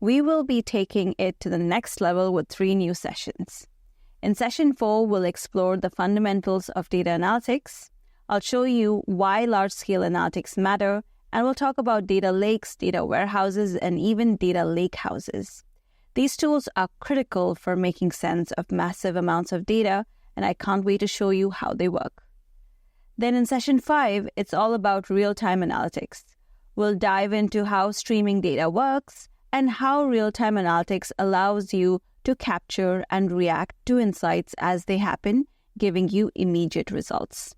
we will be taking it to the next level with 3 new sessions. In session 4, we'll explore the fundamentals of data analytics. I'll show you why large-scale analytics matter, and we'll talk about data lakes, data warehouses, and even data lakehouses. These tools are critical for making sense of massive amounts of data, and I can't wait to show you how they work. Then in session 5, it's all about real-time analytics. We'll dive into how streaming data works and how real-time analytics allows you to capture and react to insights as they happen, giving you immediate results.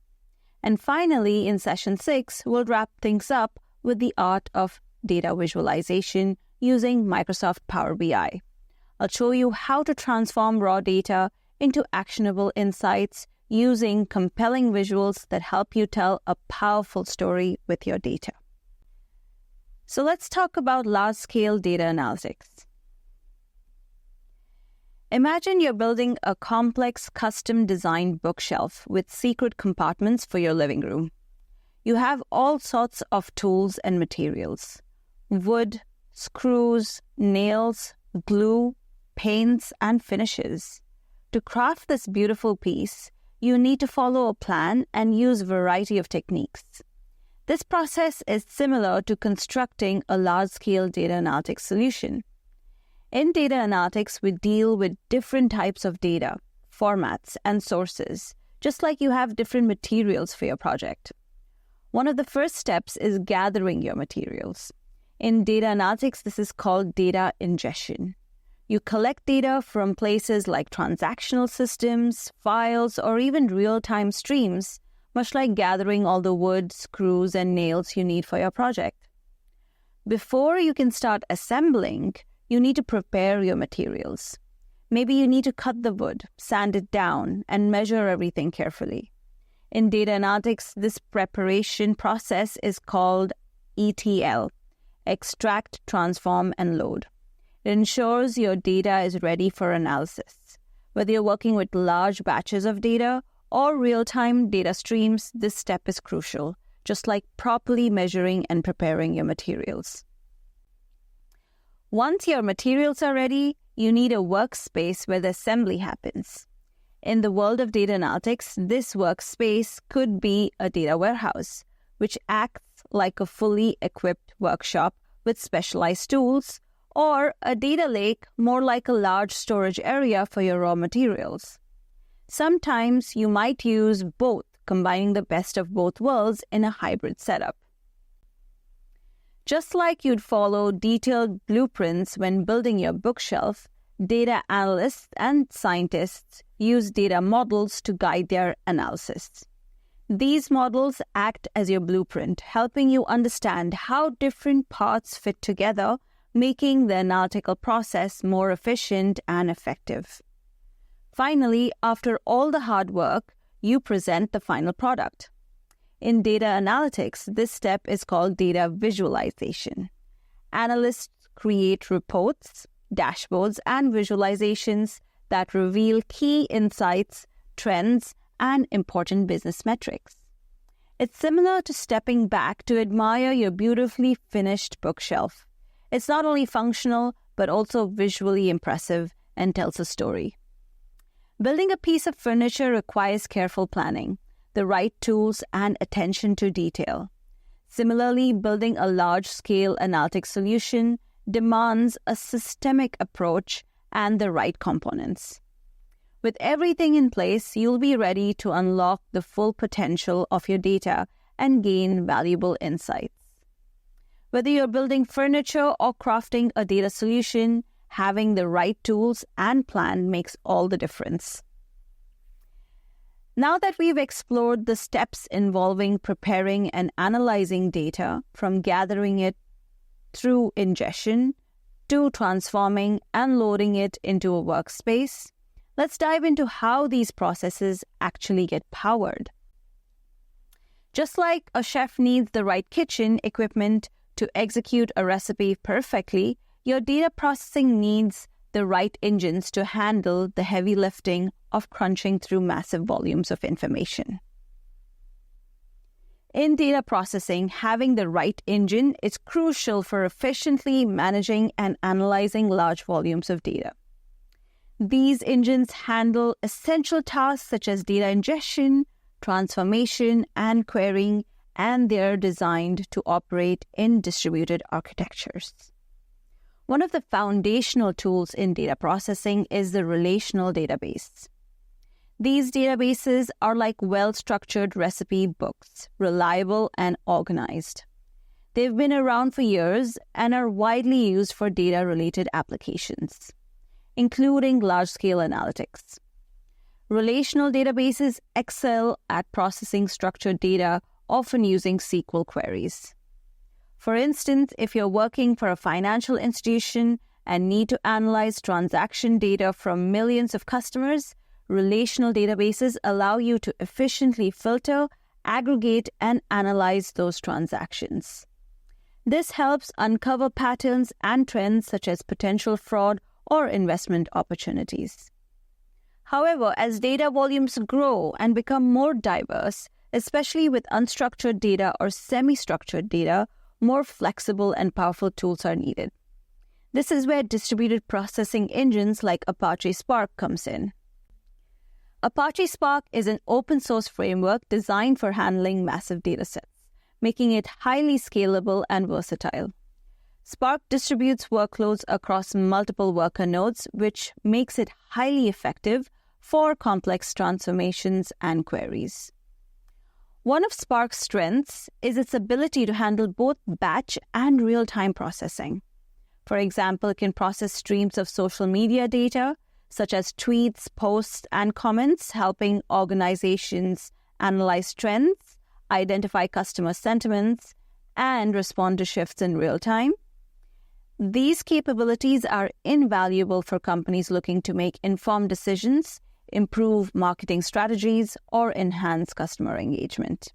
And finally, in session 6, we'll wrap things up with the art of data visualization using Microsoft Power BI. I'll show you how to transform raw data into actionable insights using compelling visuals that help you tell a powerful story with your data. So let's talk about large-scale data analytics. Imagine you're building a complex custom-designed bookshelf with secret compartments for your living room. You have all sorts of tools and materials: wood, screws, nails, glue, paints, and finishes. To craft this beautiful piece, you need to follow a plan and use a variety of techniques. This process is similar to constructing a large-scale data analytics solution. In data analytics, we deal with different types of data, formats, and sources, just like you have different materials for your project. One of the first steps is gathering your materials. In data analytics, this is called data ingestion. You collect data from places like transactional systems, files, or even real-time streams, much like gathering all the wood, screws, and nails you need for your project. Before you can start assembling, you need to prepare your materials. Maybe you need to cut the wood, sand it down, and measure everything carefully. In data analytics, this preparation process is called ETL, extract, transform, and load. It ensures your data is ready for analysis. Whether you're working with large batches of data or real-time data streams, this step is crucial, just like properly measuring and preparing your materials. Once your materials are ready, you need a workspace where the assembly happens. In the world of data analytics, this workspace could be a data warehouse, which acts like a fully equipped workshop with specialized tools, or a data lake, more like a large storage area for your raw materials. Sometimes you might use both, combining the best of both worlds in a hybrid setup. Just like you'd follow detailed blueprints when building your bookshelf, data analysts and scientists use data models to guide their analysis. These models act as your blueprint, helping you understand how different parts fit together, making the analytical process more efficient and effective. Finally, after all the hard work, you present the final product. In data analytics, this step is called data visualization. Analysts create reports, dashboards, and visualizations that reveal key insights, trends, and important business metrics. It's similar to stepping back to admire your beautifully finished bookshelf. It's not only functional, but also visually impressive and tells a story. Building a piece of furniture requires careful planning, the right tools, and attention to detail. Similarly, building a large-scale analytics solution demands a systemic approach and the right components. With everything in place, you'll be ready to unlock the full potential of your data and gain valuable insights. Whether you're building furniture or crafting a data solution, having the right tools and plan makes all the difference. Now that we've explored the steps involving preparing and analyzing data, from gathering it through ingestion to transforming and loading it into a workspace, let's dive into how these processes actually get powered. Just like a chef needs the right kitchen equipment to execute a recipe perfectly, your data processing needs the right engines to handle the heavy lifting of crunching through massive volumes of information. In data processing, having the right engine is crucial for efficiently managing and analyzing large volumes of data. These engines handle essential tasks such as data ingestion, transformation, and querying, and they're designed to operate in distributed architectures. One of the foundational tools in data processing is the relational database. These databases are like well-structured recipe books, reliable and organized. They've been around for years and are widely used for data-related applications, including large-scale analytics. Relational databases excel at processing structured data, often using SQL queries. For instance, if you're working for a financial institution and need to analyze transaction data from millions of customers, relational databases allow you to efficiently filter, aggregate, and analyze those transactions. This helps uncover patterns and trends such as potential fraud or investment opportunities. However, as data volumes grow and become more diverse, especially with unstructured data or semi-structured data, more flexible and powerful tools are needed. This is where distributed processing engines like Apache Spark comes in. Apache Spark is an open-source framework designed for handling massive datasets, making it highly scalable and versatile. Spark distributes workloads across multiple worker nodes, which makes it highly effective for complex transformations and queries. One of Spark's strengths is its ability to handle both batch and real-time processing. For example, it can process streams of social media data, such as tweets, posts, and comments, helping organizations analyze trends, identify customer sentiments, and respond to shifts in real time. These capabilities are invaluable for companies looking to make informed decisions, improve marketing strategies, or enhance customer engagement.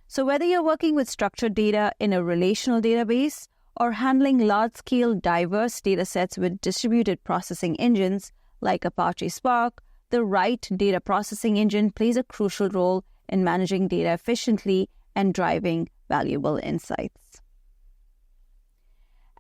So whether you're working with structured data in a relational database or handling large-scale diverse datasets with distributed processing engines like Apache Spark, the right data processing engine plays a crucial role in managing data efficiently and driving valuable insights.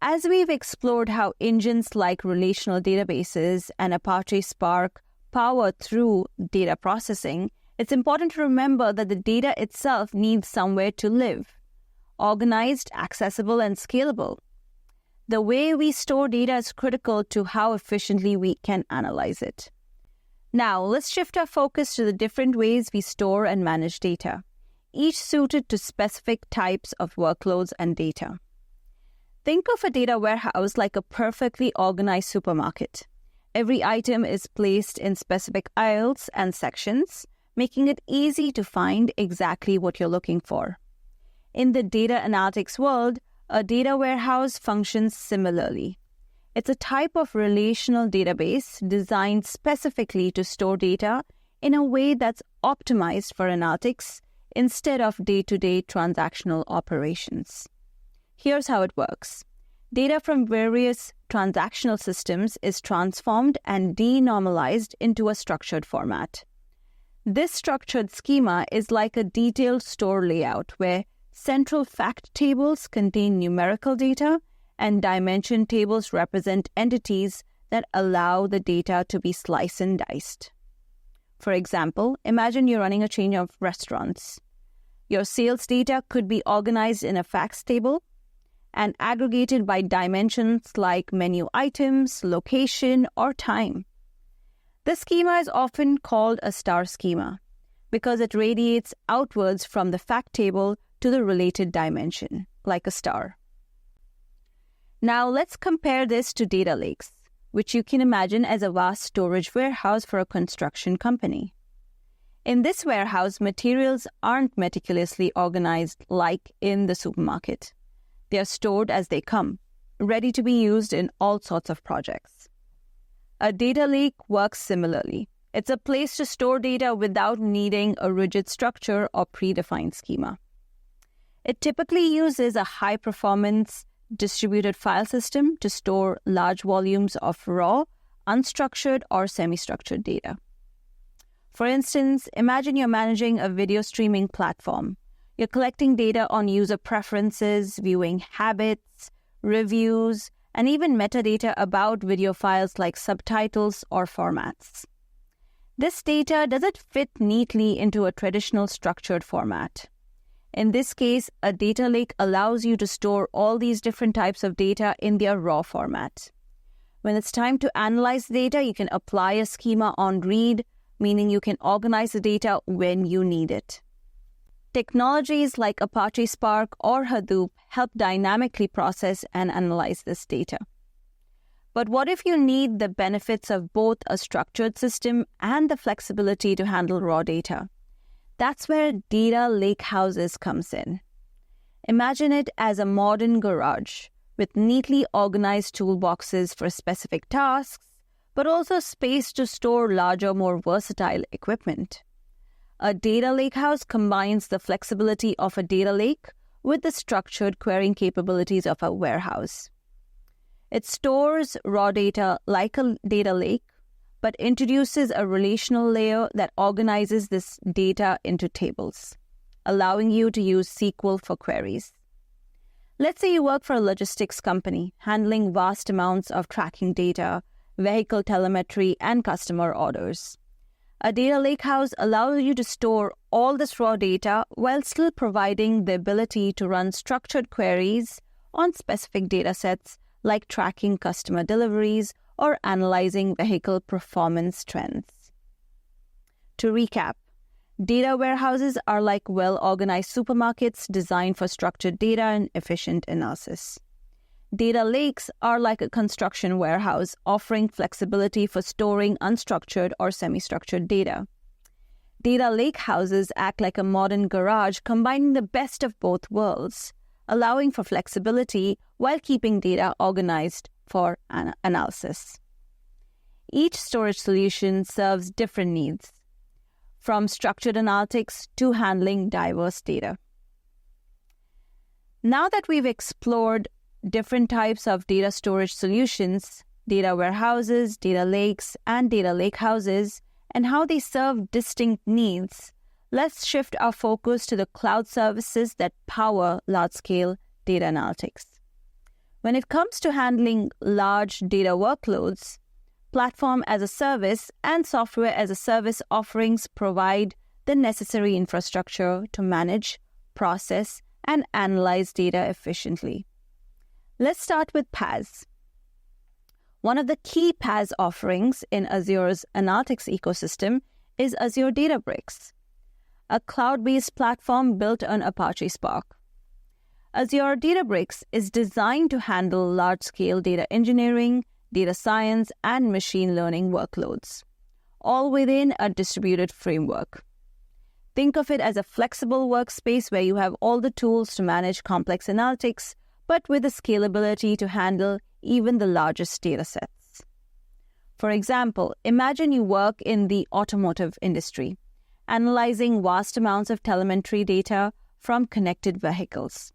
As we've explored how engines like relational databases and Apache Spark power through data processing, it's important to remember that the data itself needs somewhere to live, organized, accessible, and scalable. The way we store data is critical to how efficiently we can analyze it. Now, let's shift our focus to the different ways we store and manage data, each suited to specific types of workloads and data. Think of a data warehouse like a perfectly organized supermarket. Every item is placed in specific aisles and sections, making it easy to find exactly what you're looking for. In the data analytics world, a data warehouse functions similarly. It's a type of relational database designed specifically to store data in a way that's optimized for analytics instead of day-to-day transactional operations. Here's how it works. Data from various transactional systems is transformed and denormalized into a structured format. This structured schema is like a detailed store layout where central fact tables contain numerical data and dimension tables represent entities that allow the data to be sliced and diced. For example, imagine you're running a chain of restaurants. Your sales data could be organized in a facts table and aggregated by dimensions like menu items, location, or time. This schema is often called a star schema because it radiates outwards from the fact table to the related dimension, like a star. Now let's compare this to data lakes, which you can imagine as a vast storage warehouse for a construction company. In this warehouse, materials aren't meticulously organized like in the supermarket. They are stored as they come, ready to be used in all sorts of projects. A data lake works similarly. It's a place to store data without needing a rigid structure or predefined schema. It typically uses a high-performance distributed file system to store large volumes of raw, unstructured, or semi-structured data. For instance, imagine you're managing a video streaming platform. You're collecting data on user preferences, viewing habits, reviews, and even metadata about video files like subtitles or formats. This data doesn't fit neatly into a traditional structured format. In this case, a data lake allows you to store all these different types of data in their raw format. When it's time to analyze the data, you can apply a schema on read, meaning you can organize the data when you need it. Technologies like Apache Spark or Hadoop help dynamically process and analyze this data. But what if you need the benefits of both a structured system and the flexibility to handle raw data? That's where data lakehouses comes in. Imagine it as a modern garage with neatly organized toolboxes for specific tasks, but also space to store larger, more versatile equipment. A data lakehouse combines the flexibility of a data lake with the structured querying capabilities of a warehouse. It stores raw data like a data lake, but introduces a relational layer that organizes this data into tables, allowing you to use SQL for queries. Let's say you work for a logistics company, handling vast amounts of tracking data, vehicle telemetry, and customer orders. A data lakehouse allows you to store all this raw data while still providing the ability to run structured queries on specific datasets like tracking customer deliveries or analyzing vehicle performance trends. To recap, data warehouses are like well-organized supermarkets designed for structured data and efficient analysis. Data lakes are like a construction warehouse offering flexibility for storing unstructured or semi-structured data. Data lakehouses act like a modern garage combining the best of both worlds, allowing for flexibility while keeping data organized for analysis. Each storage solution serves different needs, from structured analytics to handling diverse data. Now that we've explored different types of data storage solutions, data warehouses, data lakes, and data lakehouses, and how they serve distinct needs, let's shift our focus to the cloud services that power large-scale data analytics. When it comes to handling large data workloads, platform as a service and software as a service offerings provide the necessary infrastructure to manage, process, and analyze data efficiently. Let's start with PaaS. One of the key PaaS offerings in Azure's analytics ecosystem is Azure Databricks, a cloud-based platform built on Apache Spark. Azure Databricks is designed to handle large-scale data engineering, data science, and machine learning workloads, all within a distributed framework. Think of it as a flexible workspace where you have all the tools to manage complex analytics, but with the scalability to handle even the largest data sets. For example, imagine you work in the automotive industry, analyzing vast amounts of telemetry data from connected vehicles.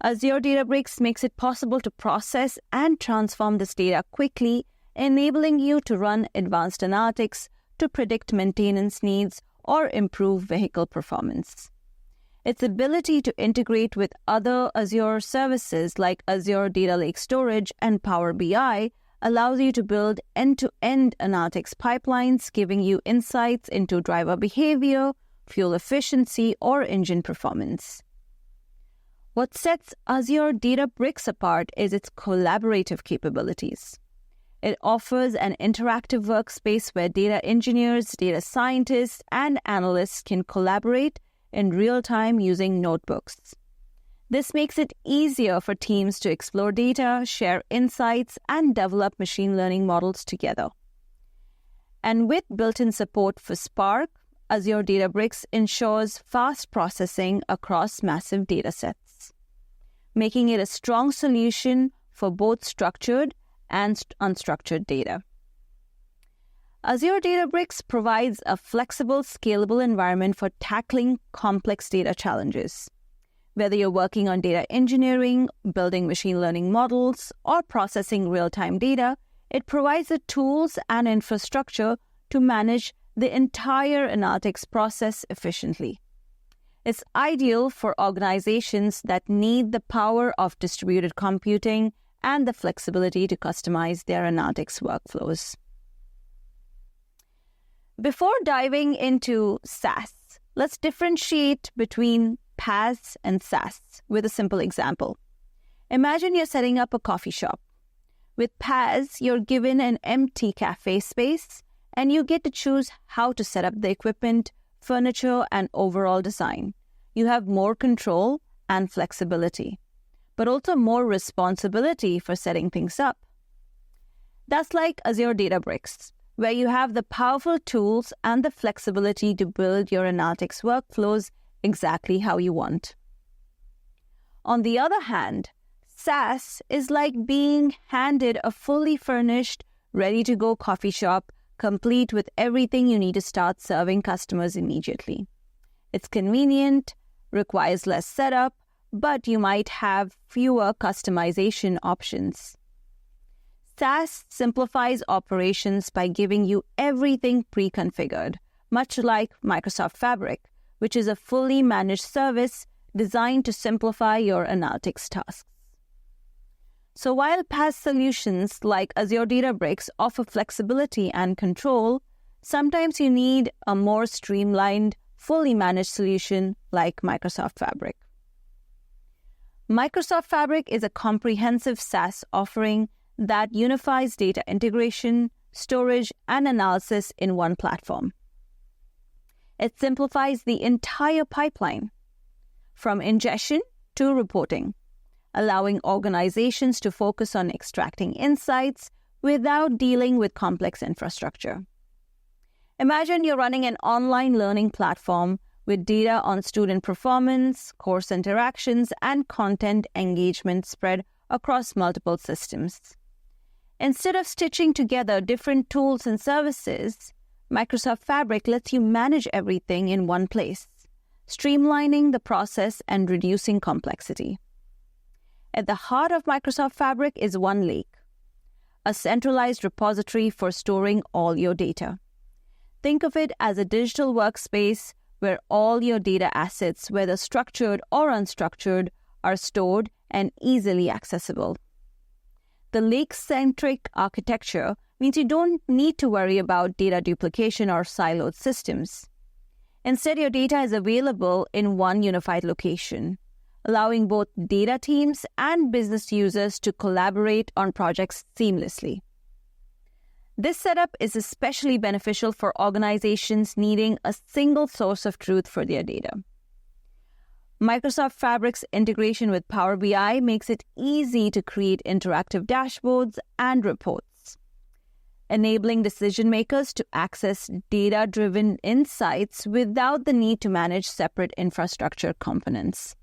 Azure Databricks makes it possible to process and transform this data quickly, enabling you to run advanced analytics to predict maintenance needs or improve vehicle performance. Its ability to integrate with other Azure services like Azure Data Lake Storage and Power BI allows you to build end-to-end analytics pipelines, giving you insights into driver behavior, fuel efficiency, or engine performance. What sets Azure Databricks apart is its collaborative capabilities. It offers an interactive workspace where data engineers, data scientists, and analysts can collaborate in real time using notebooks. This makes it easier for teams to explore data, share insights, and develop machine learning models together. And with built-in support for Spark, Azure Databricks ensures fast processing across massive datasets, making it a strong solution for both structured and unstructured data. Azure Databricks provides a flexible, scalable environment for tackling complex data challenges. Whether you're working on data engineering, building machine learning models, or processing real-time data, it provides the tools and infrastructure to manage the entire analytics process efficiently. It's ideal for organizations that need the power of distributed computing and the flexibility to customize their analytics workflows. Before diving into SaaS, let's differentiate between PaaS and SaaS with a simple example. Imagine you're setting up a coffee shop. With PaaS, you're given an empty cafe space and you get to choose how to set up the equipment, furniture, and overall design. You have more control and flexibility, but also more responsibility for setting things up. That's like Azure Databricks, where you have the powerful tools and the flexibility to build your analytics workflows exactly how you want. On the other hand, SaaS is like being handed a fully furnished, ready-to-go coffee shop, complete with everything you need to start serving customers immediately. It's convenient, requires less setup, but you might have fewer customization options. SaaS simplifies operations by giving you everything pre-configured, much like Microsoft Fabric, which is a fully managed service designed to simplify your analytics tasks. So while PaaS solutions like Azure Databricks offer flexibility and control, sometimes you need a more streamlined, fully managed solution like Microsoft Fabric. Microsoft Fabric is a comprehensive SaaS offering that unifies data integration, storage, and analysis in one platform. It simplifies the entire pipeline, from ingestion to reporting, allowing organizations to focus on extracting insights without dealing with complex infrastructure. Imagine you're running an online learning platform with data on student performance, course interactions, and content engagement spread across multiple systems. Instead of stitching together different tools and services, Microsoft Fabric lets you manage everything in one place, streamlining the process and reducing complexity. At the heart of Microsoft Fabric is OneLake, a centralized repository for storing all your data. Think of it as a digital workspace where all your data assets, whether structured or unstructured, are stored and easily accessible. The lake-centric architecture means you don't need to worry about data duplication or siloed systems. Instead, your data is available in one unified location, allowing both data teams and business users to collaborate on projects seamlessly. This setup is especially beneficial for organizations needing a single source of truth for their data. Microsoft Fabric's integration with Power BI makes it easy to create interactive dashboards and reports, enabling decision makers to access data-driven insights without the need to manage separate infrastructure components.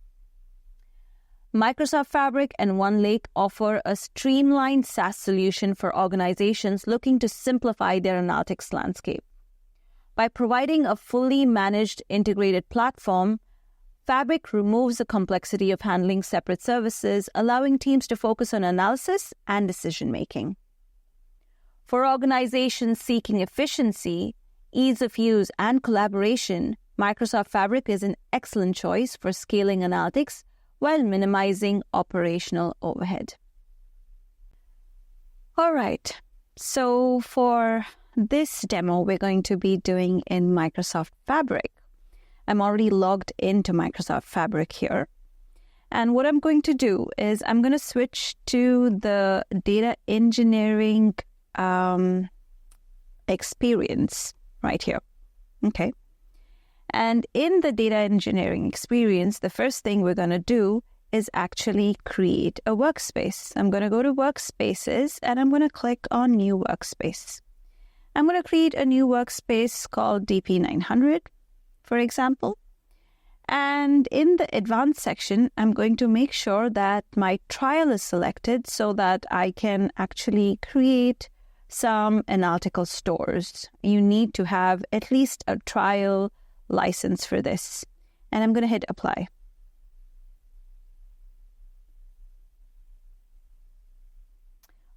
Microsoft Fabric and OneLake offer a streamlined SaaS solution for organizations looking to simplify their analytics landscape. By providing a fully managed integrated platform, Fabric removes the complexity of handling separate services, allowing teams to focus on analysis and decision-making. For organizations seeking efficiency, ease of use, and collaboration, Microsoft Fabric is an excellent choice for scaling analytics while minimizing operational overhead. All right, so for this demo, we're going to be doing in Microsoft Fabric. I'm already logged into Microsoft Fabric here. And what I'm going to do is I'm going to switch to the data engineering experience right here. Okay. And in the data engineering experience, the first thing we're going to do is actually create a workspace. I'm going to go to Workspaces and I'm going to click on New Workspace. I'm going to create a new workspace called DP-900, for example. And in the Advanced section, I'm going to make sure that my trial is selected so that I can actually create some analytical stores. You need to have at least a trial license for this. And I'm going to hit Apply.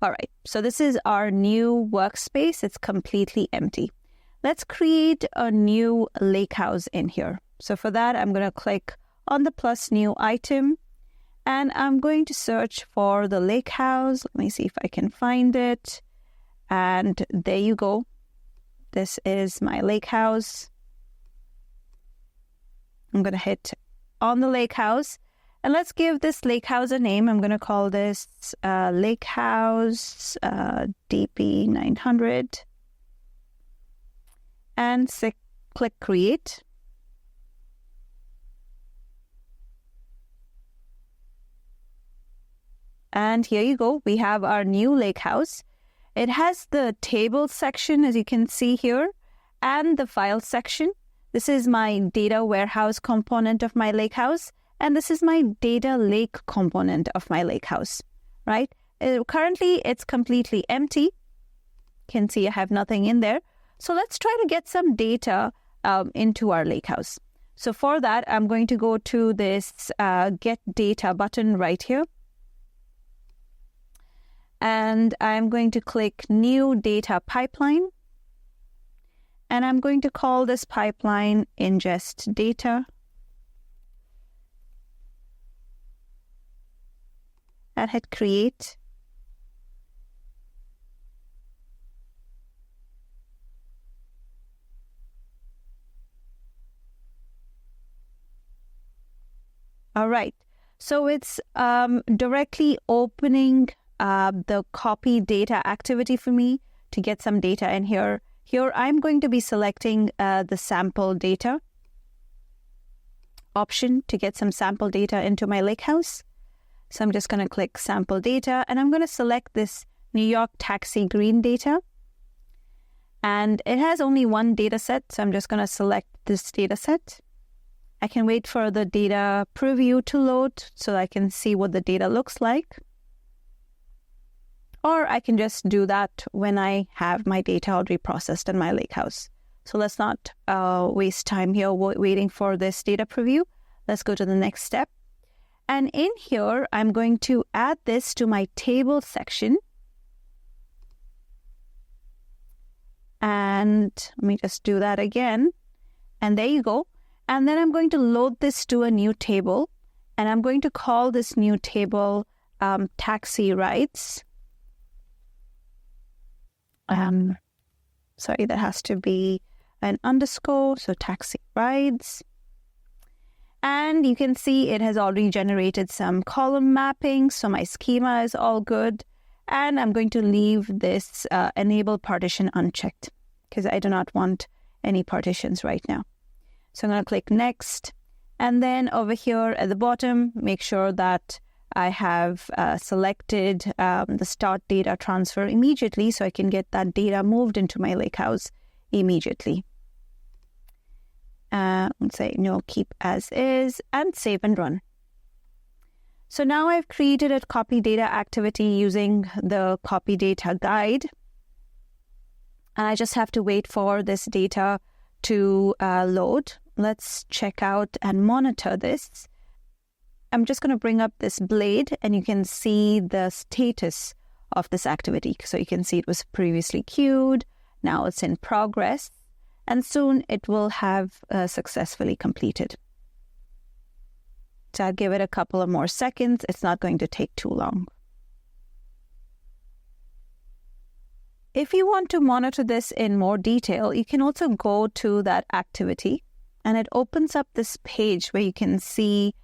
All right, so this is our new workspace. It's completely empty. Let's create a new lakehouse in here. So for that, I'm going to click on the plus new item, and I'm going to search for the lake house. Let me see if I can find it. And there you go. This is my lake house. I'm going to hit on the lake house, and let's give this lake house a name. I'm going to call this lake house DP-900, and click create. And here you go. We have our new lake house. It has the table section, as you can see here, and the file section. This is my data warehouse component of my lake house, and this is my data lake component of my lake house, right? Currently, it's completely empty. You can see I have nothing in there. So let's try to get some data into our lake house. So for that, I'm going to go to this Get Data button right here. And I'm going to click New Data Pipeline. And I'm going to call this pipeline Ingest Data. And hit Create. All right. So it's directly opening the copy data activity for me to get some data in here. Here, I'm going to be selecting the sample data option to get some sample data into my lakehouse. So I'm just going to click sample data, and I'm going to select this New York taxi green data. And it has only one data set, so I'm just going to select this data set. I can wait for the data preview to load so I can see what the data looks like. Or I can just do that when I have my data already processed in my lakehouse. So let's not waste time here waiting for this data preview. Let's go to the next step. And in here, I'm going to add this to my table section. And let me just do that again. And there you go. And then I'm going to load this to a new table. And I'm going to call this new table taxi rides. Sorry, that has to be an underscore, so taxi rides. And you can see it has already generated some column mapping, so my schema is all good. And I'm going to leave this enable partition unchecked because I do not want any partitions right now. So I'm going to click next. And then over here at the bottom, make sure that I have selected the start data transfer immediately so I can get that data moved into my lakehouse immediately. Let's say no, keep as is, and save and run. So now I've created a copy data activity using the copy data guide. And I just have to wait for this data to load. Let's check out and monitor this. I'm just going to bring up this blade and you can see the status of this activity. So you can see it was previously queued. Now it's in progress. And soon it will have successfully completed. So I'll give it a couple of more seconds. It's not going to take too long. If you want to monitor this in more detail, you can also go to that activity and it opens up this page where you can see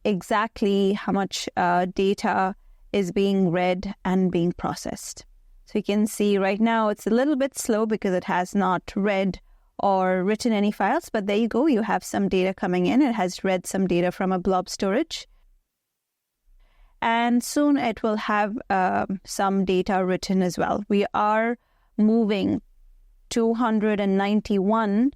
exactly how much data is being read and being processed. So you can see right now it's a little bit slow because it has not read or written any files, but there you go. You have some data coming in. It has read some data from a blob storage. And soon it will have some data written as well. We are moving 291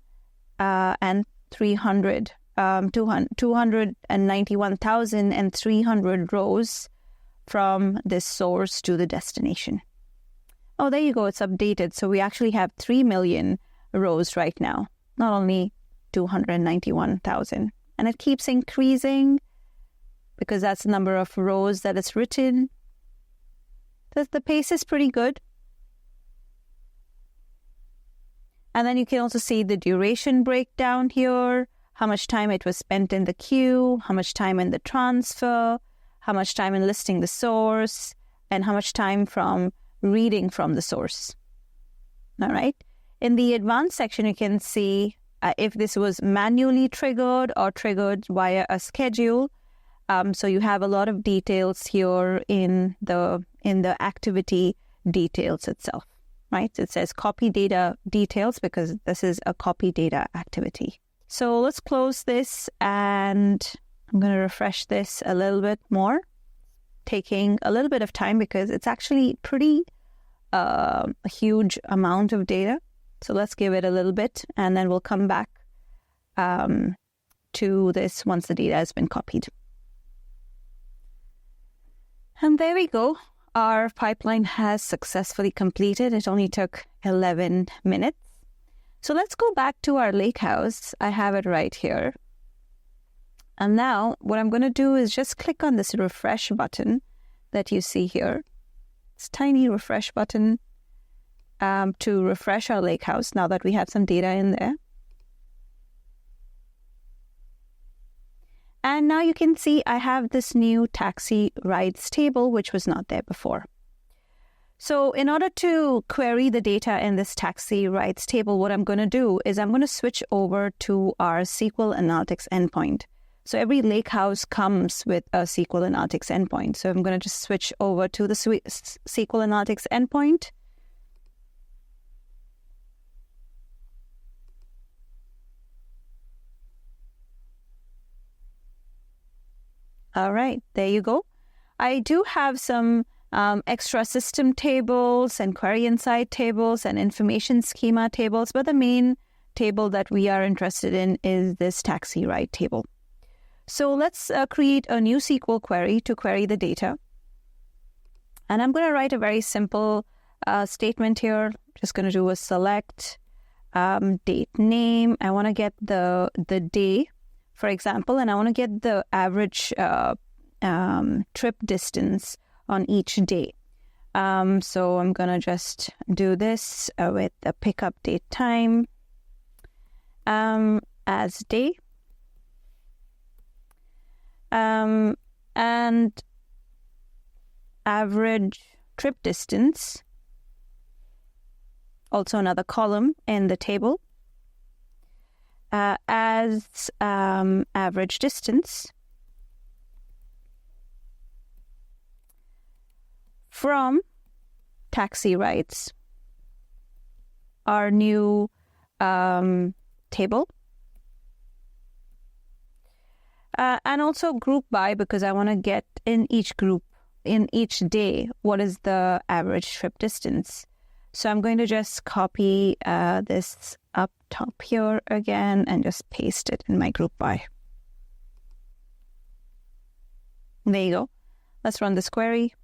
and 300, 291,300 rows from this source to the destination. Oh, there you go. It's updated. So we actually have 3 million rows right now, not only 291,000. And it keeps increasing because that's the number of rows that it's written. The pace is pretty good. And then you can also see the duration breakdown here, how much time it was spent in the queue, how much time in the transfer, how much time in listing the source, and how much time from reading from the source. All right. In the advanced section, you can see if this was manually triggered or triggered via a schedule. So you have a lot of details here in the activity details itself, right? It says copy data details because this is a copy data activity. So let's close this, and I'm going to refresh this a little bit more, taking a little bit of time because it's actually pretty a huge amount of data. So let's give it a little bit, and then we'll come back to this once the data has been copied. And there we go. Our pipeline has successfully completed. It only took 11 minutes. So let's go back to our lakehouse. I have it right here. And now what I'm going to do is just click on this refresh button that you see here. This tiny refresh button to refresh our lakehouse now that we have some data in there. And now you can see I have this new taxi rides table, which was not there before. So in order to query the data in this taxi rides table, what I'm going to do is I'm going to switch over to our SQL Analytics endpoint. So every lakehouse comes with a SQL Analytics endpoint. So I'm going to just switch over to the SQL Analytics endpoint. All right, there you go. I do have some extra system tables and query insight tables and information schema tables, but the main table that we are interested in is this taxi ride table. So let's create a new SQL query to query the data. And I'm going to write a very simple statement here. Just going to do a select date name. I want to get the day, for example, and I want to get the average trip distance on each day. So I'm going to just do this with the pickup date time as day. And average trip distance, also another column in the table, as average distance from taxi rides, our new table. And also group by, because I want to get in each group, in each day, what is the average trip distance. So I'm going to just copy this up top here again and just paste it in my group by. There you go. Let's run this query.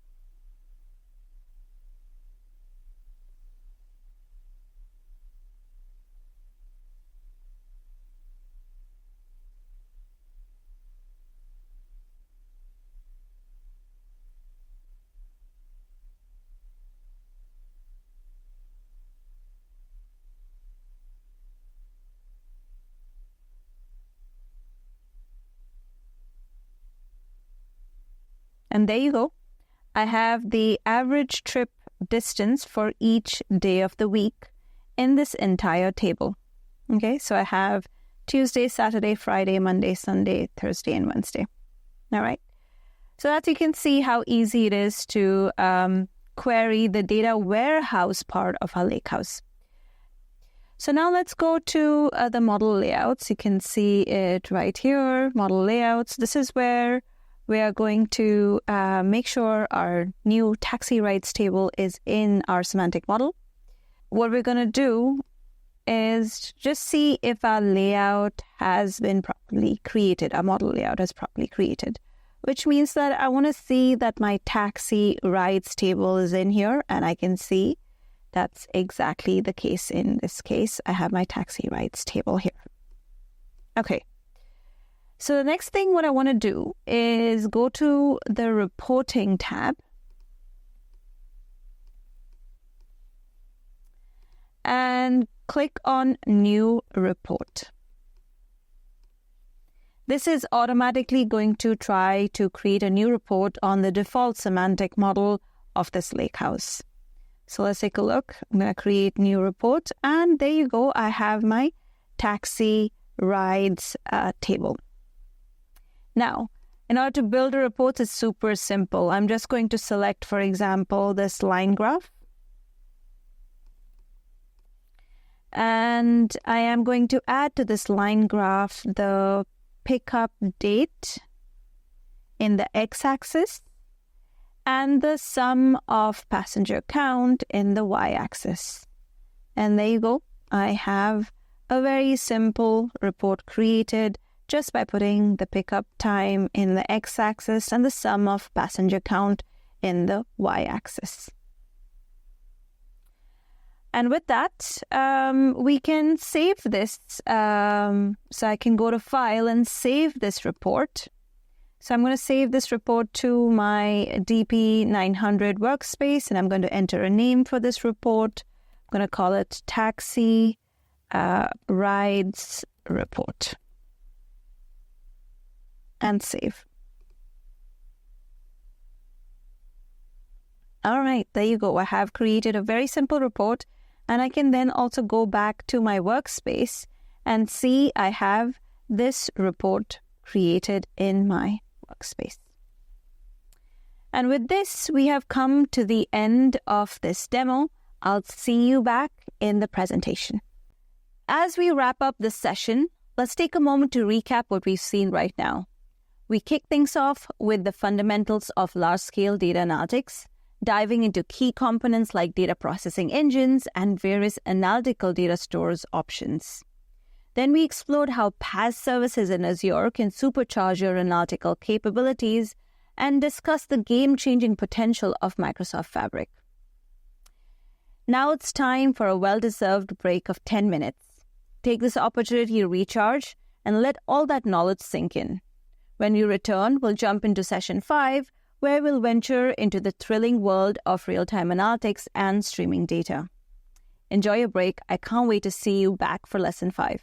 And there you go. I have the average trip distance for each day of the week in this entire table. Okay, so I have Tuesday, Saturday, Friday, Monday, Sunday, Thursday, and Wednesday. All right. So that you can see how easy it is to query the data warehouse part of our lakehouse. So now let's go to the model layouts. You can see it right here, model layouts. This is where we are going to make sure our new taxi rides table is in our semantic model. What we're going to do is just see if our layout has been properly created, our model layout is properly created, which means that I want to see that my taxi rides table is in here, and I can see that's exactly the case in this case. I have my taxi rides table here. Okay. So the next thing what I want to do is go to the reporting tab and click on new report. This is automatically going to try to create a new report on the default semantic model of this lakehouse. So let's take a look. I'm going to create new report, and there you go. I have my taxi rides table. Now, in order to build a report, it's super simple. I'm just going to select, for example, this line graph. And I am going to add to this line graph the pickup date in the x-axis and the sum of passenger count in the y-axis. And there you go. I have a very simple report created just by putting the pickup time in the x-axis and the sum of passenger count in the y-axis. And with that, we can save this. So I can go to File and save this report. So I'm going to save this report to my DP-900 workspace, and I'm going to enter a name for this report. I'm going to call it Taxi Rides Report. And save. All right, there you go. I have created a very simple report, and I can then also go back to my workspace and see I have this report created in my workspace. And with this, we have come to the end of this demo. I'll see you back in the presentation. As we wrap up this session, let's take a moment to recap what we've seen right now. We kick things off with the fundamentals of large-scale data analytics, diving into key components like data processing engines and various analytical data stores options. Then we explored how PaaS services in Azure can supercharge your analytical capabilities and discussed the game-changing potential of Microsoft Fabric. Now it's time for a well-deserved break of 10 minutes. Take this opportunity to recharge and let all that knowledge sink in. When we return, we'll jump into session 5, where we'll venture into the thrilling world of real-time analytics and streaming data. Enjoy your break. I can't wait to see you back for lesson 5.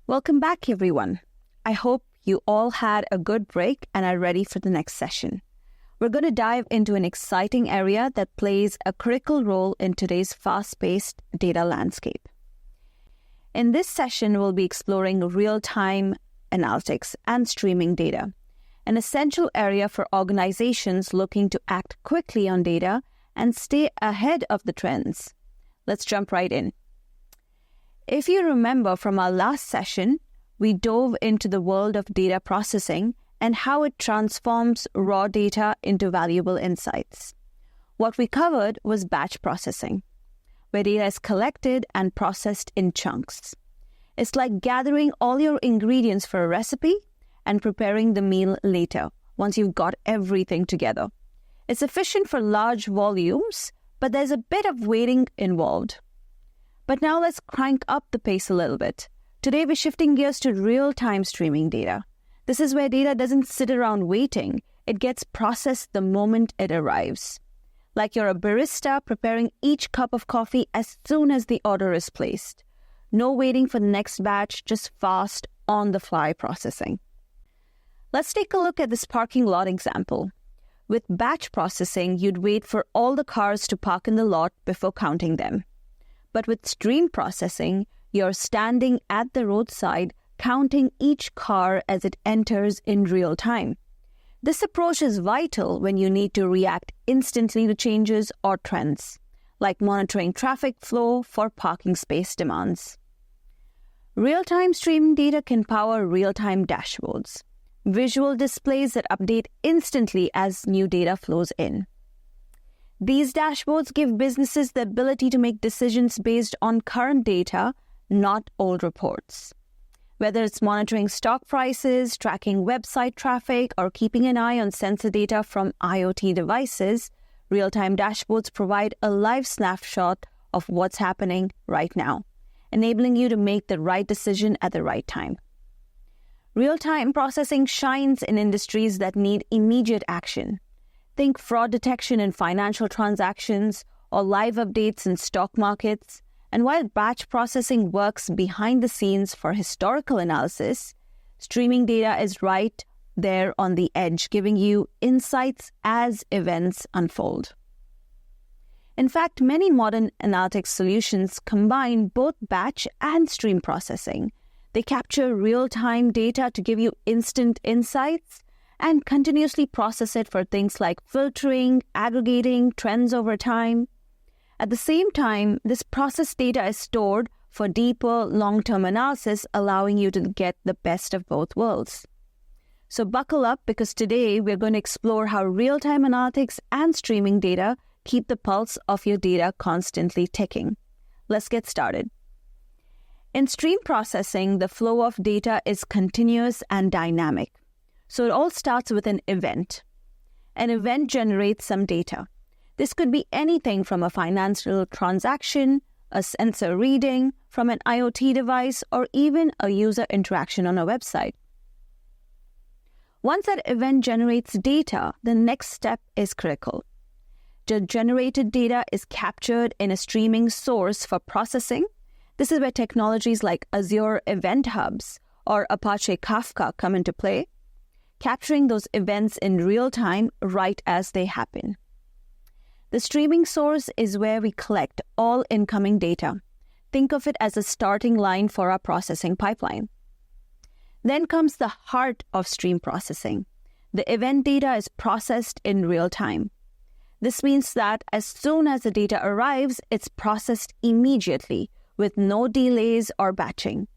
Welcome back, everyone. I hope you all had a good break and are ready for the next session. We're going to dive into an exciting area that plays a critical role in today's fast-paced data landscape. In this session, we'll be exploring real-time analytics and streaming data, an essential area for organizations looking to act quickly on data and stay ahead of the trends. Let's jump right in. If you remember from our last session, we dove into the world of data processing and how it transforms raw data into valuable insights. What we covered was batch processing, where data is collected and processed in chunks. It's like gathering all your ingredients for a recipe and preparing the meal later, once you've got everything together. It's efficient for large volumes, but there's a bit of waiting involved. But now let's crank up the pace a little bit. Today we're shifting gears to real-time streaming data. This is where data doesn't sit around waiting. It gets processed the moment it arrives. Like you're a barista preparing each cup of coffee as soon as the order is placed. No waiting for the next batch, just fast, on-the-fly processing. Let's take a look at this parking lot example. With batch processing, you'd wait for all the cars to park in the lot before counting them. But with stream processing, you're standing at the roadside counting each car as it enters in real time. This approach is vital when you need to react instantly to changes or trends, like monitoring traffic flow for parking space demands. Real-time streaming data can power real-time dashboards, visual displays that update instantly as new data flows in. These dashboards give businesses the ability to make decisions based on current data, not old reports. Whether it's monitoring stock prices, tracking website traffic, or keeping an eye on sensor data from IoT devices, real-time dashboards provide a live snapshot of what's happening right now, enabling you to make the right decision at the right time. Real-time processing shines in industries that need immediate action. Think fraud detection in financial transactions or live updates in stock markets. And while batch processing works behind the scenes for historical analysis, streaming data is right there on the edge, giving you insights as events unfold. In fact, many modern analytics solutions combine both batch and stream processing. They capture real-time data to give you instant insights and continuously process it for things like filtering, aggregating, trends over time. At the same time, this processed data is stored for deeper, long-term analysis, allowing you to get the best of both worlds. So buckle up, because today we're going to explore how real-time analytics and streaming data keep the pulse of your data constantly ticking. Let's get started. In stream processing, the flow of data is continuous and dynamic. So it all starts with an event. An event generates some data. This could be anything from a financial transaction, a sensor reading from an IoT device, or even a user interaction on a website. Once that event generates data, the next step is critical. The generated data is captured in a streaming source for processing. This is where technologies like Azure Event Hubs or Apache Kafka come into play, capturing those events in real time right as they happen. The streaming source is where we collect all incoming data. Think of it as a starting line for our processing pipeline. Then comes the heart of stream processing. The event data is processed in real time. This means that as soon as the data arrives, it's processed immediately with no delays or batching.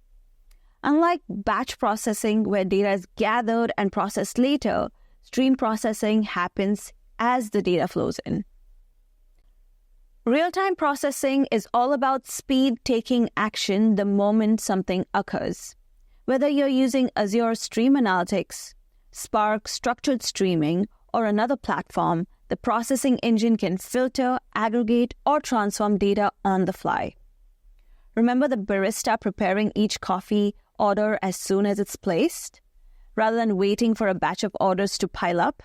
Unlike batch processing, where data is gathered and processed later, stream processing happens as the data flows in. Real-time processing is all about speed, taking action the moment something occurs. Whether you're using Azure Stream Analytics, Spark Structured Streaming, or another platform, the processing engine can filter, aggregate, or transform data on the fly. Remember the barista preparing each coffee order as soon as it's placed, rather than waiting for a batch of orders to pile up?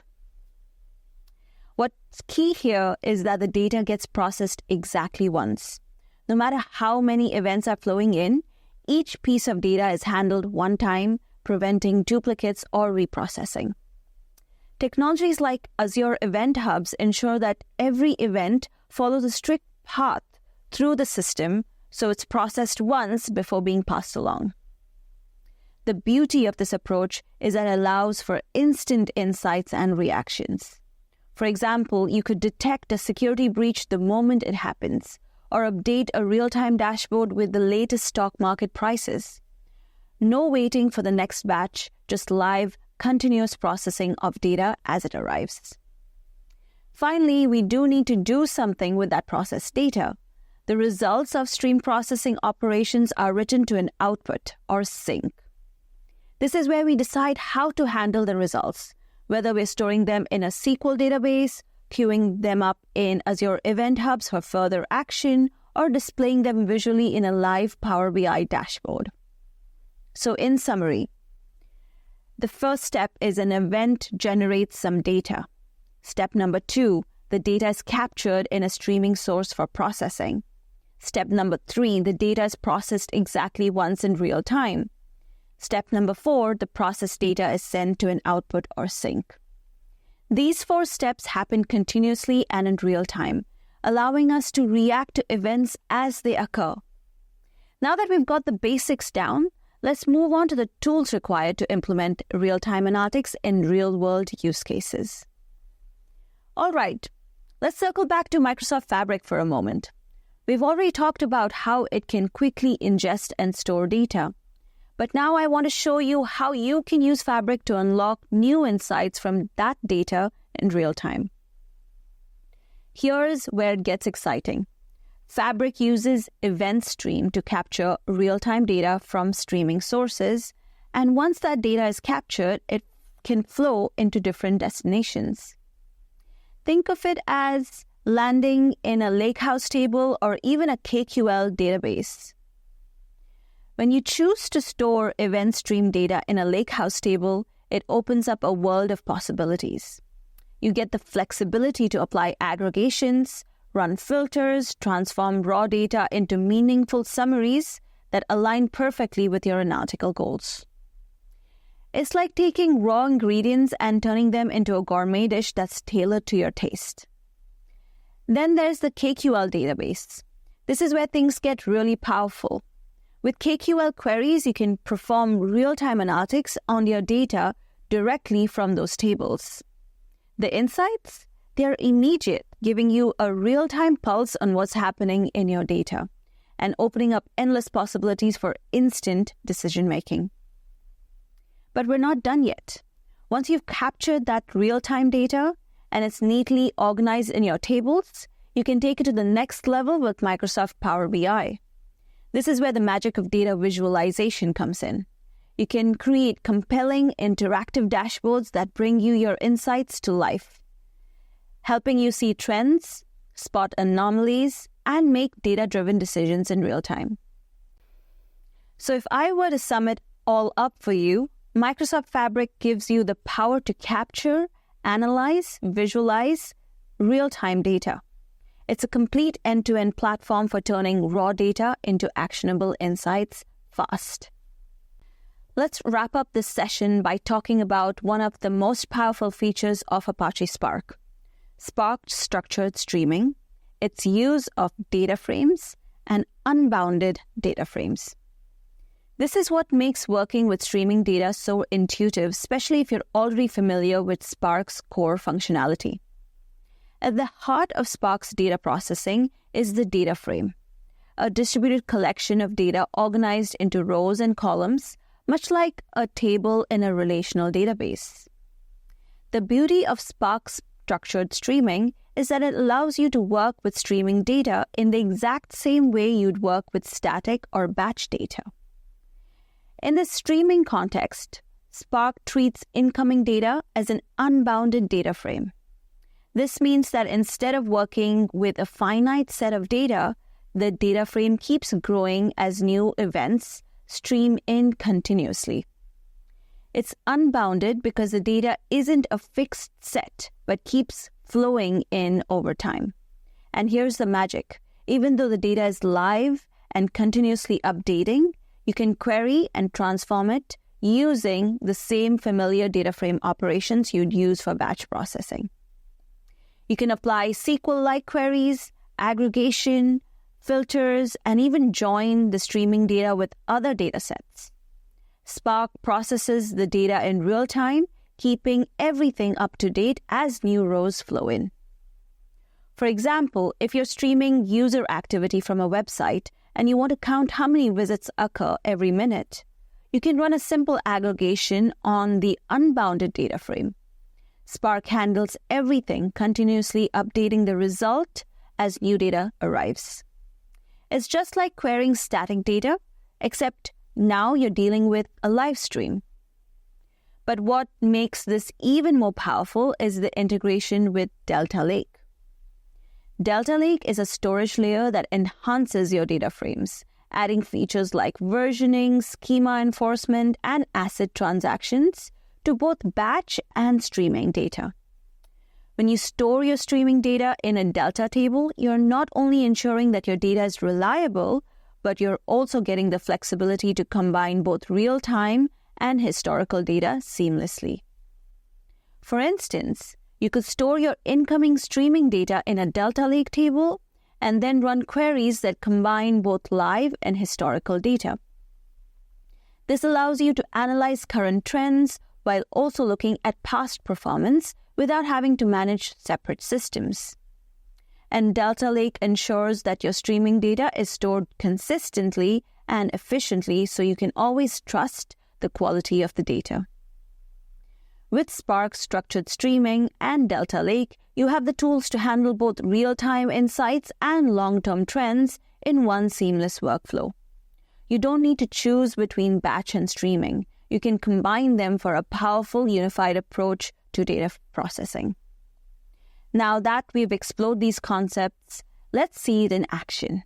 What's key here is that the data gets processed exactly once. No matter how many events are flowing in, Each piece of data is handled one time, preventing duplicates or reprocessing. Technologies like Azure Event Hubs ensure that every event follows a strict path through the system, so it's processed once before being passed along. The beauty of this approach is that it allows for instant insights and reactions. For example, you could detect a security breach the moment it happens, or update a real-time dashboard with the latest stock market prices. No waiting for the next batch, just live, continuous processing of data as it arrives. Finally, we do need to do something with that processed data. The results of stream processing operations are written to an output or sink. This is where we decide how to handle the results, whether we're storing them in a SQL database, queuing them up in Azure Event Hubs for further action, or displaying them visually in a live Power BI dashboard. So in summary, the first step is an event generates some data. Step number 2, the data is captured in a streaming source for processing. Step number 3, the data is processed exactly once in real time. Step number 4, the processed data is sent to an output or sink. These 4 steps happen continuously and in real time, allowing us to react to events as they occur. Now that we've got the basics down, let's move on to the tools required to implement real-time analytics in real-world use cases. All right, let's circle back to Microsoft Fabric for a moment. We've already talked about how it can quickly ingest and store data. But now I want to show you how you can use Fabric to unlock new insights from that data in real time. Here's where it gets exciting. Fabric uses Event Stream to capture real-time data from streaming sources, and once that data is captured, it can flow into different destinations. Think of it as landing in a lakehouse table or even a KQL database. When you choose to store event stream data in a lakehouse table, it opens up a world of possibilities. You get the flexibility to apply aggregations, run filters, transform raw data into meaningful summaries that align perfectly with your analytical goals. It's like taking raw ingredients and turning them into a gourmet dish that's tailored to your taste. Then there's the KQL database. This is where things get really powerful. With KQL queries, you can perform real-time analytics on your data directly from those tables. The insights? They are immediate, giving you a real-time pulse on what's happening in your data and opening up endless possibilities for instant decision-making. But we're not done yet. Once you've captured that real-time data and it's neatly organized in your tables, you can take it to the next level with Microsoft Power BI. This is where the magic of data visualization comes in. You can create compelling, interactive dashboards that bring you your insights to life, helping you see trends, spot anomalies, and make data-driven decisions in real time. So if I were to sum it all up for you, Microsoft Fabric gives you the power to capture, analyze, visualize real-time data. It's a complete end-to-end platform for turning raw data into actionable insights fast. Let's wrap up this session by talking about one of the most powerful features of Apache Spark, Spark Structured Streaming, its use of data frames and unbounded data frames. This is what makes working with streaming data so intuitive, especially if you're already familiar with Spark's core functionality. At the heart of Spark's data processing is the data frame, a distributed collection of data organized into rows and columns, much like a table in a relational database. The beauty of Spark's structured streaming is that it allows you to work with streaming data in the exact same way you'd work with static or batch data. In the streaming context, Spark treats incoming data as an unbounded data frame. This means that instead of working with a finite set of data, the data frame keeps growing as new events stream in continuously. It's unbounded because the data isn't a fixed set, but keeps flowing in over time. And here's the magic. Even though the data is live and continuously updating, You can query and transform it using the same familiar data frame operations you'd use for batch processing. You can apply SQL-like queries, aggregation, filters, and even join the streaming data with other data sets. Spark processes the data in real time, keeping everything up to date as new rows flow in. For example, if you're streaming user activity from a website and you want to count how many visits occur every minute, you can run a simple aggregation on the unbounded data frame. Spark handles everything, continuously updating the result as new data arrives. It's just like querying static data, except now you're dealing with a live stream. But what makes this even more powerful is the integration with Delta Lake. Delta Lake is a storage layer that enhances your data frames, adding features like versioning, schema enforcement, and ACID transactions to both batch and streaming data. When you store your streaming data in a Delta table, you're not only ensuring that your data is reliable, but you're also getting the flexibility to combine both real-time and historical data seamlessly. For instance, you could store your incoming streaming data in a Delta Lake table and then run queries that combine both live and historical data. This allows you to analyze current trends while also looking at past performance without having to manage separate systems. And Delta Lake ensures that your streaming data is stored consistently and efficiently so you can always trust the quality of the data. With Spark Structured Streaming and Delta Lake, you have the tools to handle both real-time insights and long-term trends in one seamless workflow. You don't need to choose between batch and streaming. You can combine them for a powerful, unified approach to data processing. Now that we've explored these concepts, let's see it in action.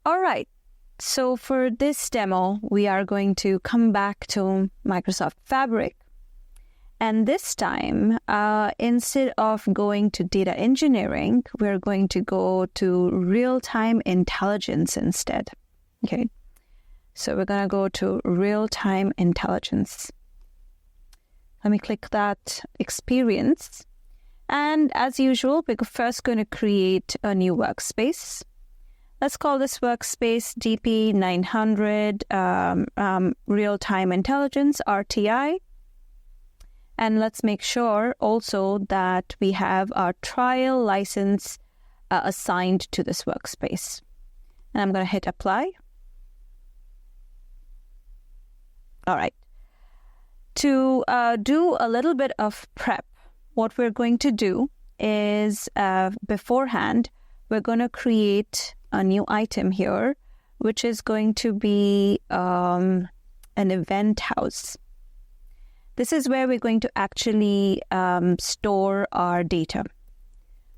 All right, so for this demo, we are going to come back to Microsoft Fabric. And this time, instead of going to data engineering, we're going to go to real-time intelligence instead. Okay, so we're going to go to real-time intelligence. Let me click that experience. And as usual, we're first going to create a new workspace. Let's call this workspace DP-900 Real-Time Intelligence, RTI. And let's make sure also that we have our trial license assigned to this workspace. And I'm going to hit apply. All right. To do a little bit of prep, what we're going to do is beforehand, we're going to create a new item here, which is going to be an event house. This is where we're going to actually store our data.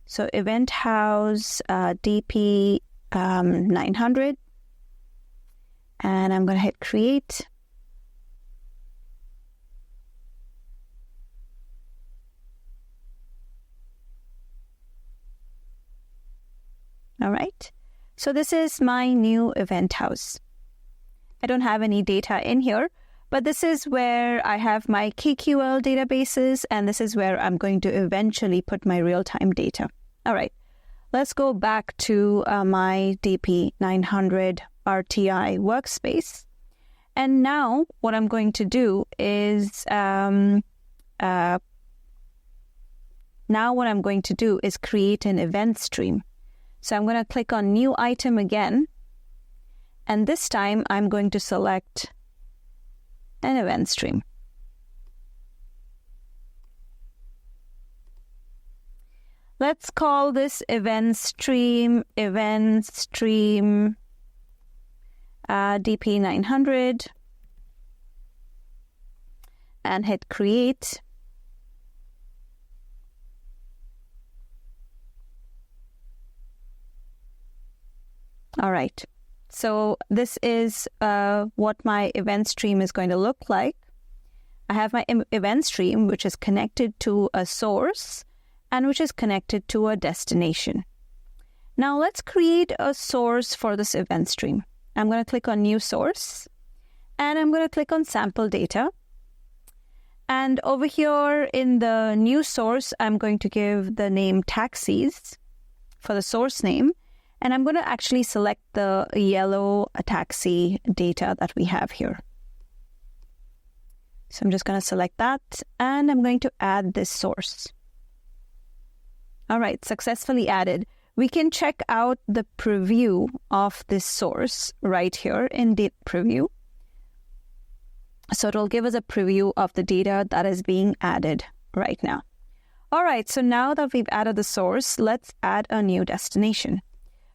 So event house DP-900, and I'm going to hit create. All right, so this is my new event house. I don't have any data in here, but this is where I have my KQL databases, and this is where I'm going to eventually put my real-time data. All right, let's go back to my DP-900 RTI workspace. And now what I'm going to do is create an event stream. So I'm going to click on New Item again, and this time I'm going to select an event stream. Let's call this event stream DP-900, and hit create. All right, so this is what my event stream is going to look like. I have my event stream, which is connected to a source and which is connected to a destination. Now let's create a source for this event stream. I'm going to click on New Source, and I'm going to click on Sample Data. And over here in the new source, I'm going to give the name taxis for the source name. And I'm going to actually select the yellow taxi data that we have here. So I'm just going to select that, and I'm going to add this source. All right, successfully added. We can check out the preview of this source right here in Data Preview. So it'll give us a preview of the data that is being added right now. All right, so now that we've added the source, let's add a new destination.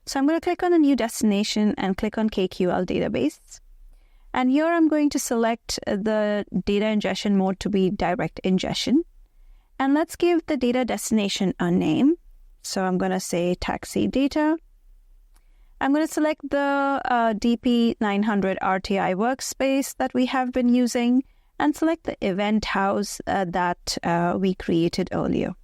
So I'm going to click on a new destination and click on KQL database. And here I'm going to select the data ingestion mode to be direct ingestion. And let's give the data destination a name. So I'm going to say taxi data. I'm going to select the DP-900 RTI workspace that we have been using and select the event house that we created earlier.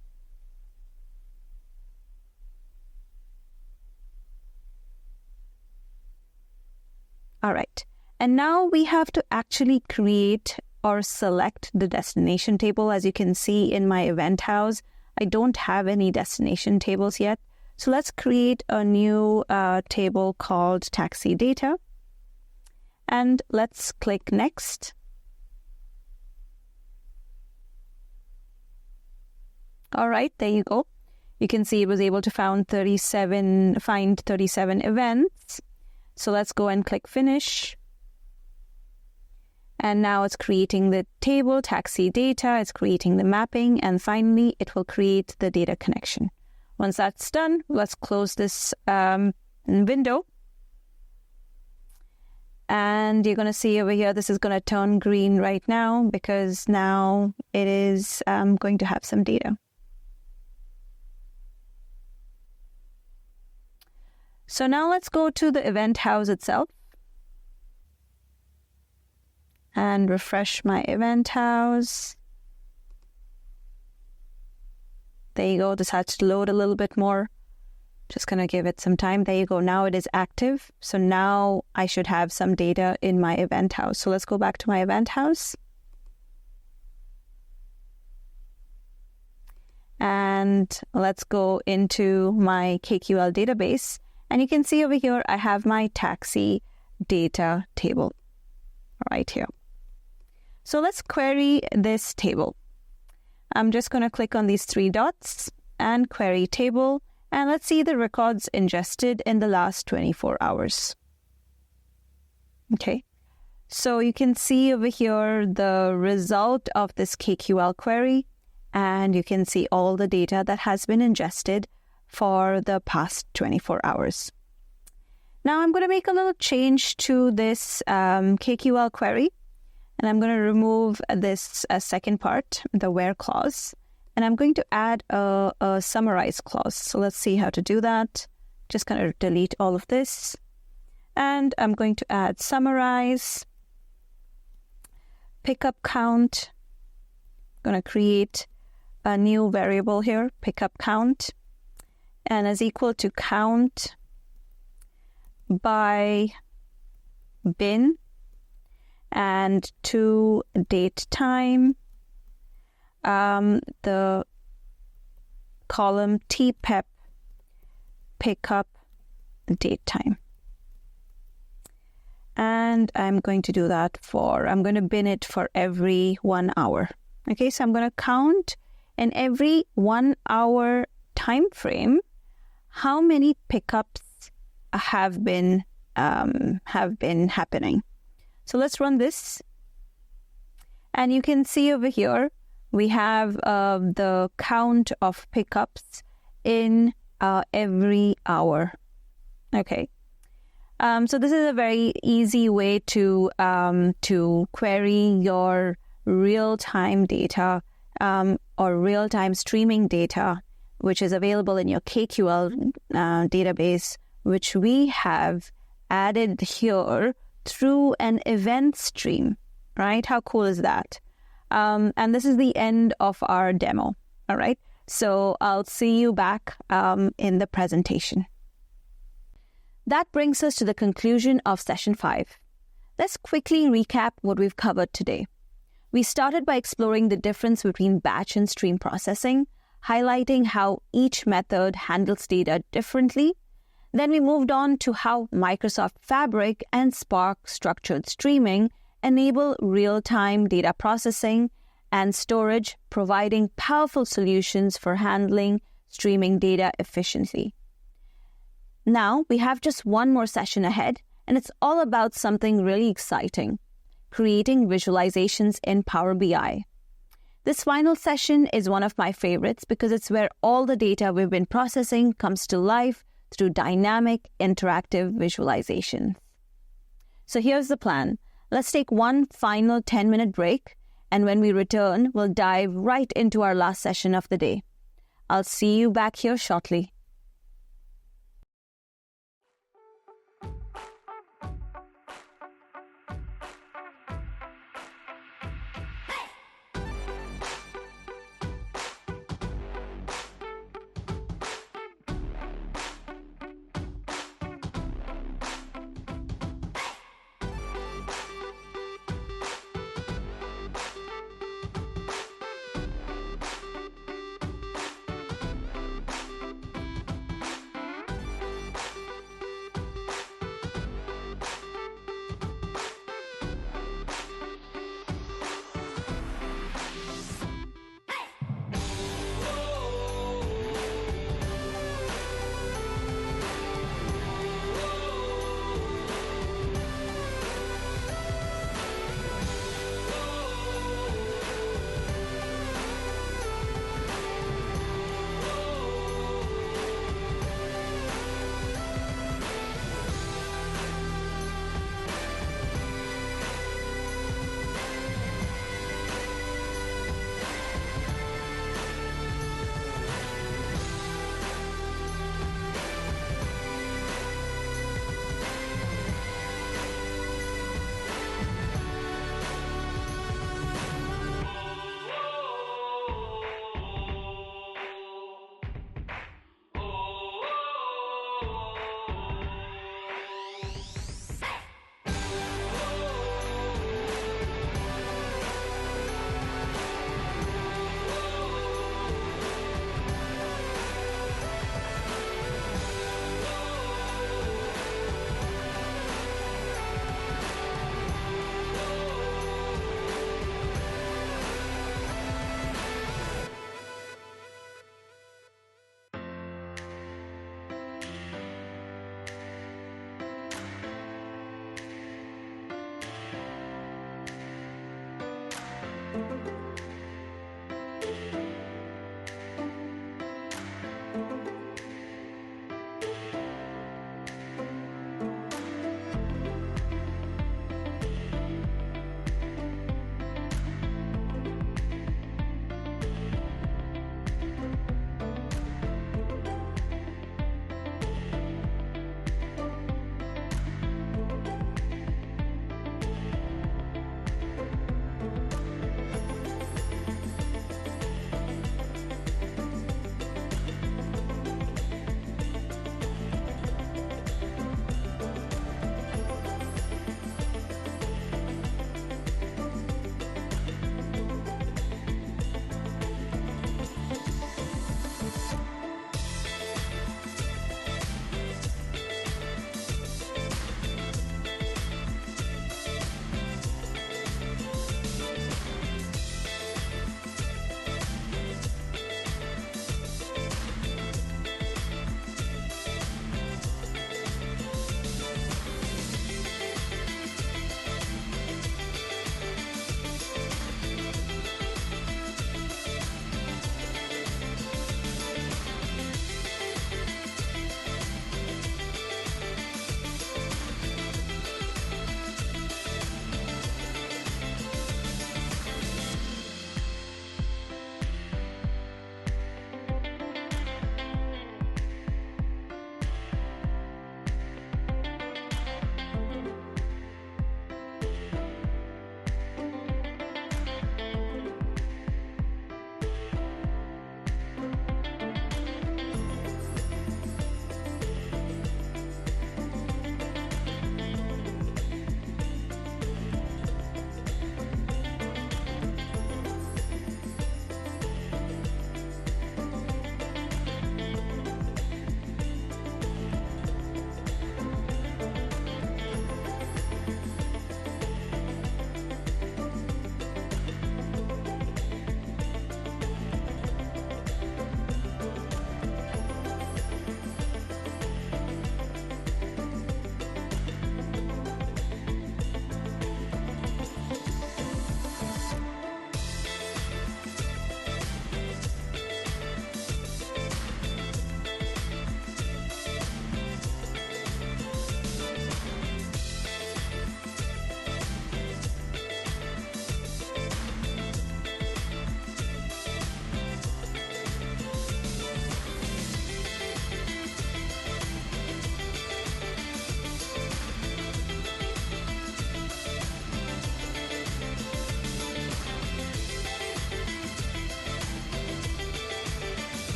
All right, and now we have to actually create or select the destination table. As you can see in my event house, I don't have any destination tables yet. So let's create a new table called taxi data. And let's click next. All right, there you go. You can see it was able to find 37 events. So let's go and click finish. And now it's creating the table, taxi data, it's creating the mapping, and finally it will create the data connection. Once that's done, let's close this window. And you're going to see over here, this is going to turn green right now because now it is going to have some data. So now let's go to the event house itself and refresh my event house. There you go. This has to load a little bit more. Just going to give it some time. There you go. Now it is active. So now I should have some data in my event house. So let's go back to my event house. And let's go into my KQL database. And you can see over here, I have my taxi data table right here. So let's query this table. I'm just going to click on these three dots and query table. And let's see the records ingested in the last 24 hours. Okay. So you can see over here the result of this KQL query. And you can see all the data that has been ingested for the past 24 hours. Now I'm going to make a little change to this KQL query. And I'm going to remove this second part, the where clause. And I'm going to add a summarize clause. So let's see how to do that. Just going to delete all of this. And I'm going to add summarize, pickup count. I'm going to create a new variable here, pickup count. And is equal to count by bin. And to date time, the column TPEP pickup date time. And I'm going to do that I'm going to bin it for every 1 hour. Okay, so I'm going to count in every 1 hour time frame how many pickups have been happening. So let's run this. And you can see over here, we have the count of pickups in every hour. Okay. So this is a very easy way to query your real-time data or real-time streaming data, which is available in your KQL database, which we have added here through an event stream, right? How cool is that? And this is the end of our demo, all right? So I'll see you back in the presentation. That brings us to the conclusion of Session 5. Let's quickly recap what we've covered today. We started by exploring the difference between batch and stream processing, highlighting how each method handles data differently. Then we moved on to how Microsoft Fabric and Spark structured streaming enable real-time data processing and storage, providing powerful solutions for handling streaming data efficiently. Now we have just one more session ahead, and it's all about something really exciting: creating visualizations in Power BI. This final session is one of my favorites because it's where all the data we've been processing comes to life through dynamic, interactive visualizations. So here's the plan. Let's take one final 10-minute break, and when we return, we'll dive right into our last session of the day. I'll see you back here shortly.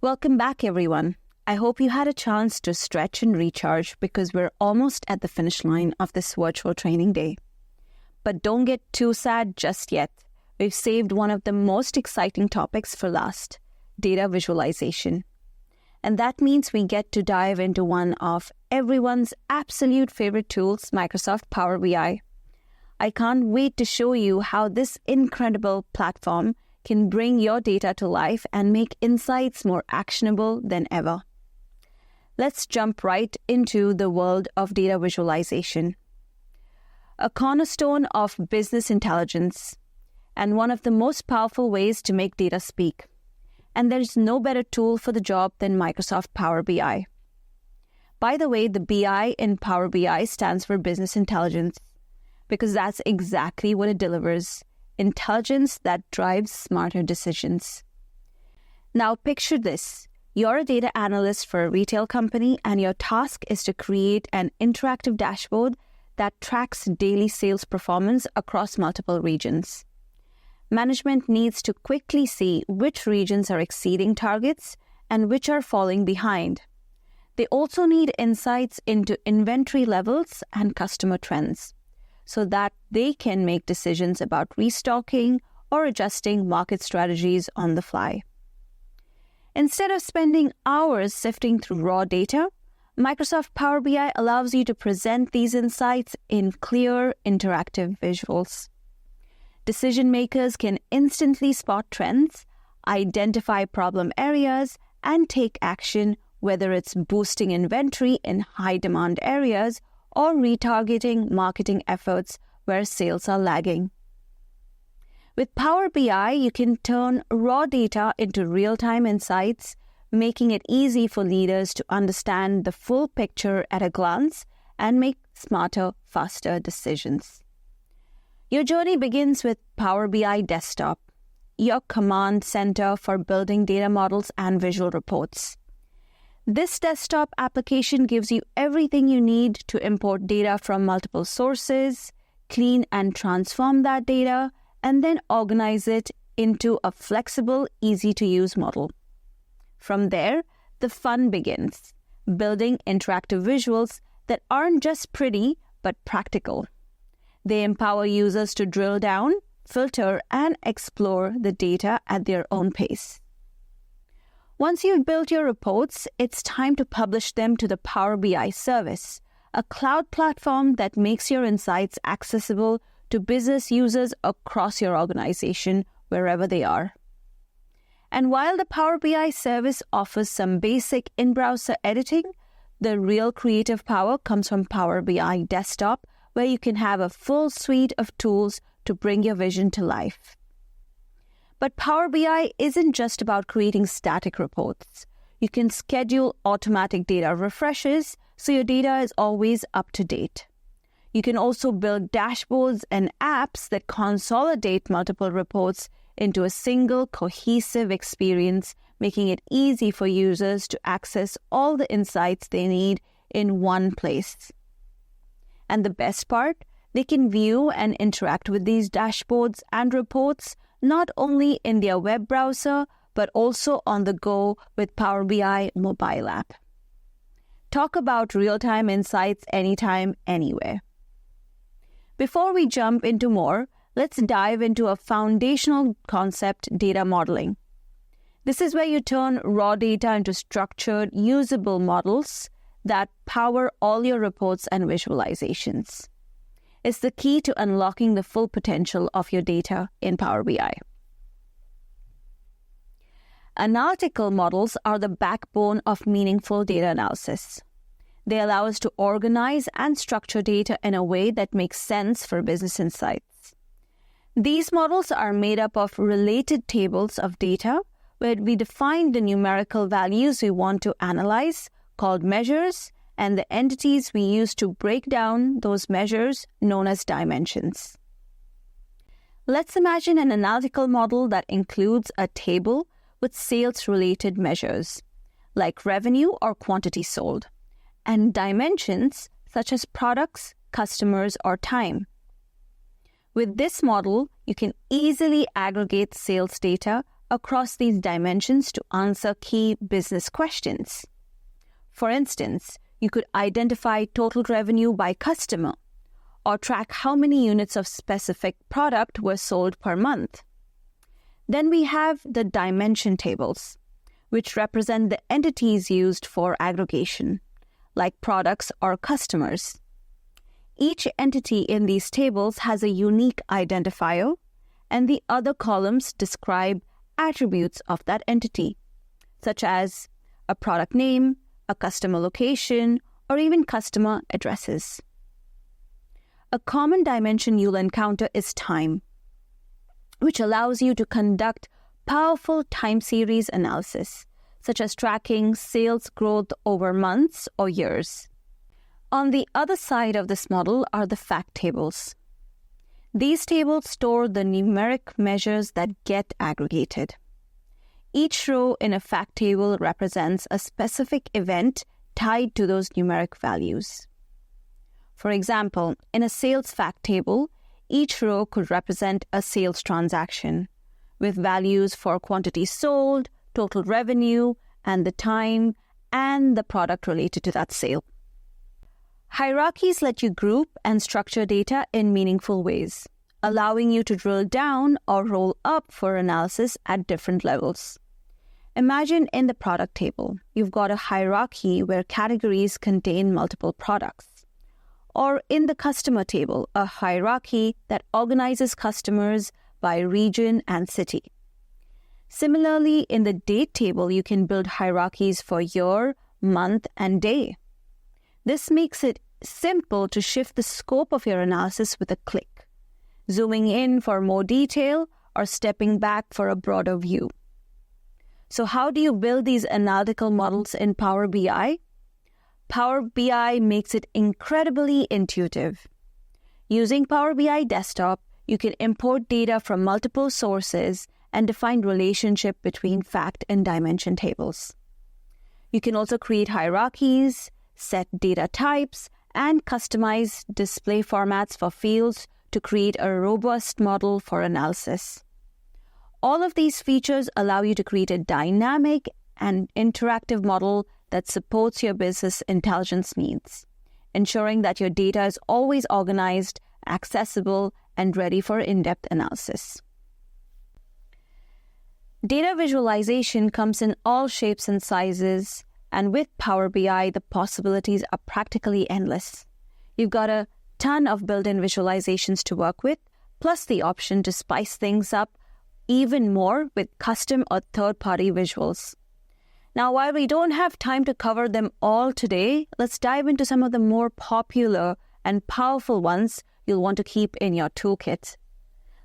Welcome back, everyone. I hope you had a chance to stretch and recharge because we're almost at the finish line of this virtual training day. But don't get too sad just yet. We've saved one of the most exciting topics for last, data visualization. And that means we get to dive into one of everyone's absolute favorite tools, Microsoft Power BI. I can't wait to show you how this incredible platform can bring your data to life and make insights more actionable than ever. Let's jump right into the world of data visualization. A cornerstone of business intelligence and one of the most powerful ways to make data speak. And there's no better tool for the job than Microsoft Power BI. By the way, the BI in Power BI stands for business intelligence because that's exactly what it delivers, intelligence that drives smarter decisions. Now picture this. You're a data analyst for a retail company and your task is to create an interactive dashboard that tracks daily sales performance across multiple regions. Management needs to quickly see which regions are exceeding targets and which are falling behind. They also need insights into inventory levels and customer trends so that they can make decisions about restocking or adjusting market strategies on the fly. Instead of spending hours sifting through raw data, Microsoft Power BI allows you to present these insights in clear, interactive visuals. Decision makers can instantly spot trends, identify problem areas, and take action, whether it's boosting inventory in high-demand areas or retargeting marketing efforts where sales are lagging. With Power BI, you can turn raw data into real-time insights, making it easy for leaders to understand the full picture at a glance and make smarter, faster decisions. Your journey begins with Power BI Desktop, your command center for building data models and visual reports. This desktop application gives you everything you need to import data from multiple sources, clean and transform that data, and then organize it into a flexible, easy-to-use model. From there, the fun begins, building interactive visuals that aren't just pretty, but practical. They empower users to drill down, filter, and explore the data at their own pace. Once you've built your reports, it's time to publish them to the Power BI service, a cloud platform that makes your insights accessible to business users across your organization, wherever they are. And while the Power BI service offers some basic in-browser editing, the real creative power comes from Power BI Desktop, where you can have a full suite of tools to bring your vision to life. But Power BI isn't just about creating static reports. You can schedule automatic data refreshes so your data is always up to date. You can also build dashboards and apps that consolidate multiple reports into a single cohesive experience, making it easy for users to access all the insights they need in one place. And the best part, they can view and interact with these dashboards and reports not only in their web browser, but also on the go with Power BI mobile app. Talk about real-time insights anytime, anywhere. Before we jump into more, let's dive into a foundational concept, data modeling. This is where you turn raw data into structured, usable models that power all your reports and visualizations. It's the key to unlocking the full potential of your data in Power BI. Analytical models are the backbone of meaningful data analysis. They allow us to organize and structure data in a way that makes sense for business insights. These models are made up of related tables of data where we define the numerical values we want to analyze, called measures, and the entities we use to break down those measures, known as dimensions. Let's imagine an analytical model that includes a table with sales-related measures, like revenue or quantity sold, and dimensions such as products, customers, or time. With this model, you can easily aggregate sales data across these dimensions to answer key business questions. For instance, you could identify total revenue by customer or track how many units of specific product were sold per month. Then we have the dimension tables, which represent the entities used for aggregation, like products or customers. Each entity in these tables has a unique identifier, and the other columns describe attributes of that entity, such as a product name, a customer location, or even customer addresses. A common dimension you'll encounter is time, which allows you to conduct powerful time series analysis, such as tracking sales growth over months or years. On the other side of this model are the fact tables. These tables store the numeric measures that get aggregated. Each row in a fact table represents a specific event tied to those numeric values. For example, in a sales fact table, each row could represent a sales transaction, with values for quantity sold, total revenue, and the time, and the product related to that sale. Hierarchies let you group and structure data in meaningful ways, allowing you to drill down or roll up for analysis at different levels. Imagine in the product table, you've got a hierarchy where categories contain multiple products. Or in the customer table, a hierarchy that organizes customers by region and city. Similarly, in the date table, you can build hierarchies for year, month, and day. This makes it simple to shift the scope of your analysis with a click, zooming in for more detail or stepping back for a broader view. So how do you build these analytical models in Power BI? Power BI makes it incredibly intuitive. Using Power BI Desktop, you can import data from multiple sources and define relationship between fact and dimension tables. You can also create hierarchies, set data types, and customize display formats for fields to create a robust model for analysis. All of these features allow you to create a dynamic and interactive model that supports your business intelligence needs, ensuring that your data is always organized, accessible, and ready for in-depth analysis. Data visualization comes in all shapes and sizes, and with Power BI, the possibilities are practically endless. You've got a ton of built-in visualizations to work with, plus the option to spice things up even more with custom or third-party visuals. Now, while we don't have time to cover them all today, let's dive into some of the more popular and powerful ones you'll want to keep in your toolkit.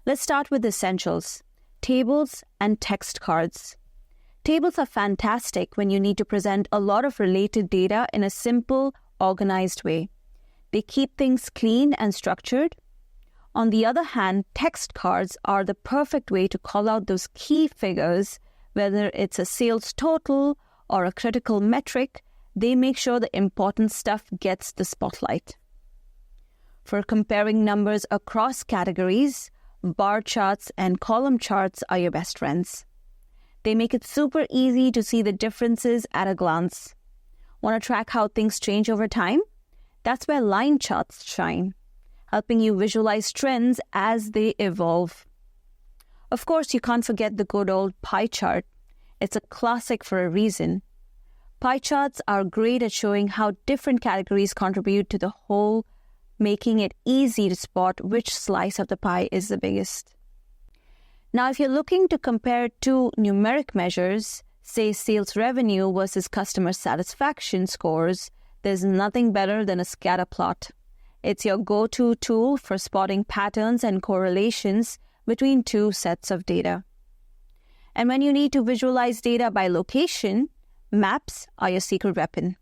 Let's start with essentials: tables and text cards. Tables are fantastic when you need to present a lot of related data in a simple, organized way. They keep things clean and structured. On the other hand, text cards are the perfect way to call out those key figures, whether it's a sales total or a critical metric. They make sure the important stuff gets the spotlight. For comparing numbers across categories, bar charts and column charts are your best friends. They make it super easy to see the differences at a glance. Want to track how things change over time? That's where line charts shine, helping you visualize trends as they evolve. Of course, you can't forget the good old pie chart. It's a classic for a reason. Pie charts are great at showing how different categories contribute to the whole, making it easy to spot which slice of the pie is the biggest. Now, if you're looking to compare two numeric measures, say sales revenue versus customer satisfaction scores, there's nothing better than a scatter plot. It's your go-to tool for spotting patterns and correlations between two sets of data. And when you need to visualize data by location, maps are your secret weapon.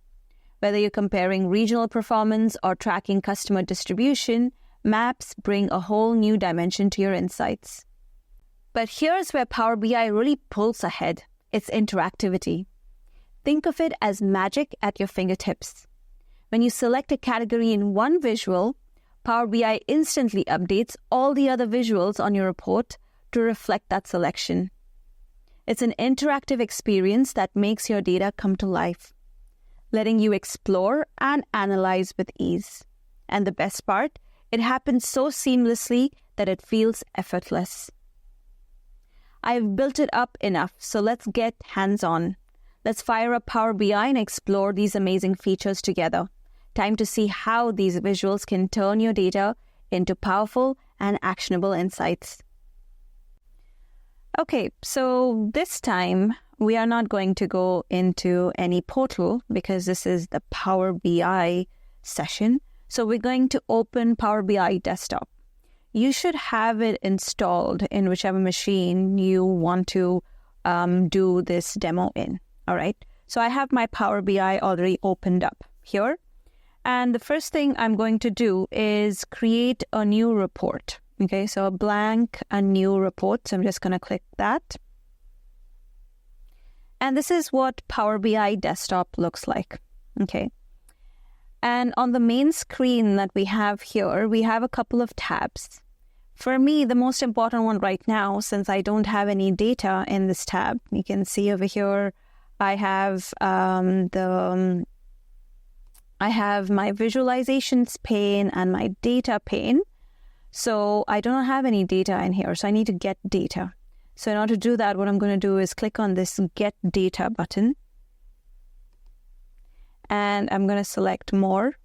Whether you're comparing regional performance or tracking customer distribution, maps bring a whole new dimension to your insights. But here's where Power BI really pulls ahead. It's interactivity. Think of it as magic at your fingertips. When you select a category in one visual, Power BI instantly updates all the other visuals on your report to reflect that selection. It's an interactive experience that makes your data come to life, letting you explore and analyze with ease. And the best part, it happens so seamlessly that it feels effortless. I've built it up enough, so let's get hands-on. Let's fire up Power BI and explore these amazing features together. Time to see how these visuals can turn your data into powerful and actionable insights. Okay, so this time we are not going to go into any portal because this is the Power BI session. So we're going to open Power BI Desktop. You should have it installed in whichever machine you want to do this demo in. All right. So I have my Power BI already opened up here. And the first thing I'm going to do is create a new report. Okay, so a new report. So I'm just going to click that. And this is what Power BI Desktop looks like. Okay. And on the main screen that we have here, we have a couple of tabs. For me, the most important one right now, since I don't have any data in this tab, you can see over here, I have my visualizations pane and my data pane. So I don't have any data in here, so I need to get data. So in order to do that, what I'm going to do is click on this Get Data button. And I'm going to select More.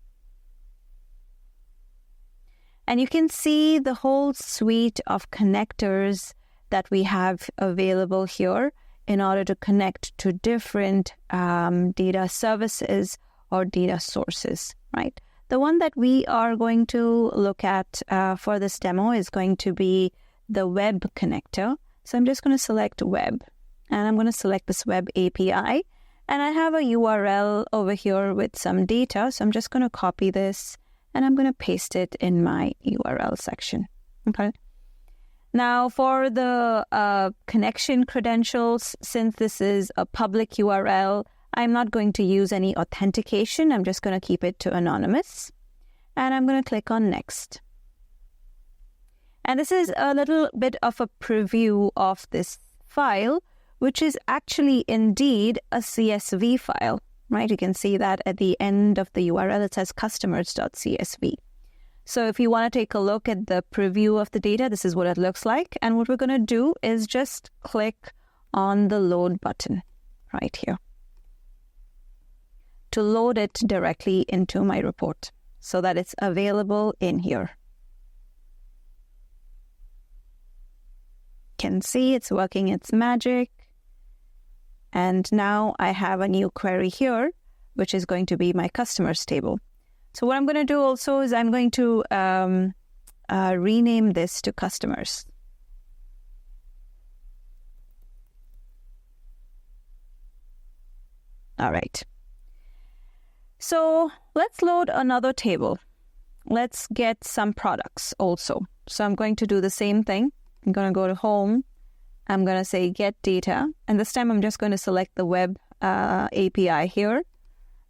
And you can see the whole suite of connectors that we have available here in order to connect to different data services or data sources, right? The one that we are going to look at for this demo is going to be the web connector. So I'm just going to select web, and I'm going to select this web API. And I have a URL over here with some data. So I'm just going to copy this and I'm going to paste it in my URL section. Okay. Now for the connection credentials, since this is a public URL, I'm not going to use any authentication. I'm just going to keep it to anonymous. And I'm going to click on Next. And this is a little bit of a preview of this file, which is actually indeed a CSV file, right? You can see that at the end of the URL, it says customers.csv. So if you want to take a look at the preview of the data, this is what it looks like. And what we're going to do is just click on the load button right here to load it directly into my report so that it's available in here. You can see it's working its magic. And now I have a new query here, which is going to be my customers table. So what I'm going to do also is I'm going to rename this to customers. All right. So let's load another table. Let's get some products also. So I'm going to do the same thing. I'm going to go to Home. I'm going to say Get Data. And this time I'm just going to select the web API here.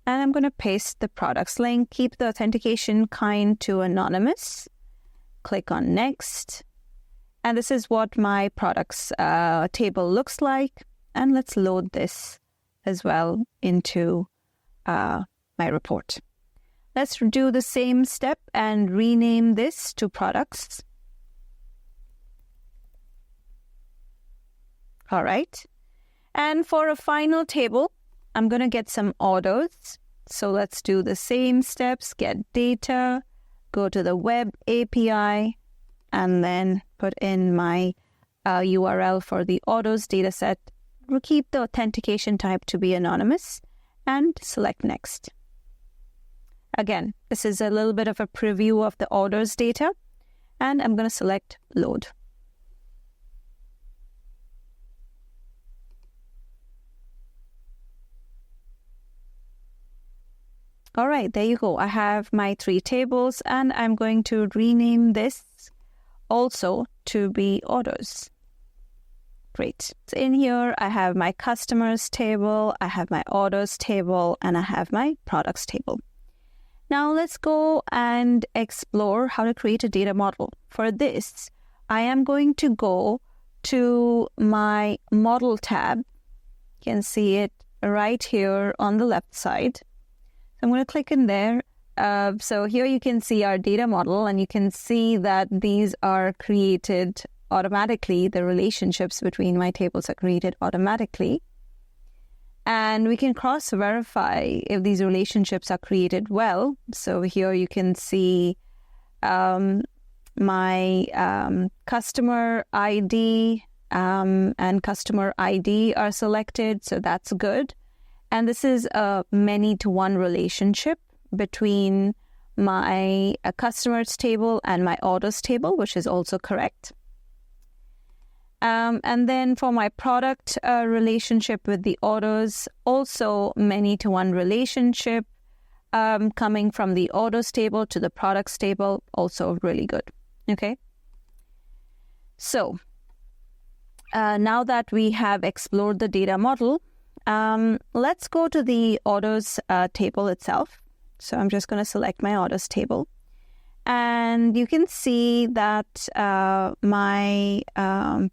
And I'm going to paste the products link. Keep the authentication kind to anonymous. Click on Next. And this is what my products table looks like. And let's load this as well into my report. Let's do the same step and rename this to products. All right. And for a final table, I'm going to get some orders. So let's do the same steps, get data, go to the web API, and then put in my URL for the orders dataset. We'll keep the authentication type to be anonymous and select Next. Again, this is a little bit of a preview of the orders data, and I'm going to select Load. All right, there you go. I have my 3 tables, and I'm going to rename this also to be orders. Great. So in here, I have my customers table, I have my orders table, and I have my products table. Now let's go and explore how to create a data model. For this, I am going to go to my model tab. You can see it right here on the left side. I'm going to click in there. So here you can see our data model, and you can see that these are created automatically. The relationships between my tables are created automatically. And we can cross-verify if these relationships are created well. So here you can see my customer ID and customer ID are selected, so that's good. And this is a many-to-one relationship between my customers table and my orders table, which is also correct. And then for my product relationship with the orders, also many-to-one relationship coming from the orders table to the products table, also really good. Okay. So now that we have explored the data model, let's go to the orders table itself. So I'm just going to select my orders table. And you can see that my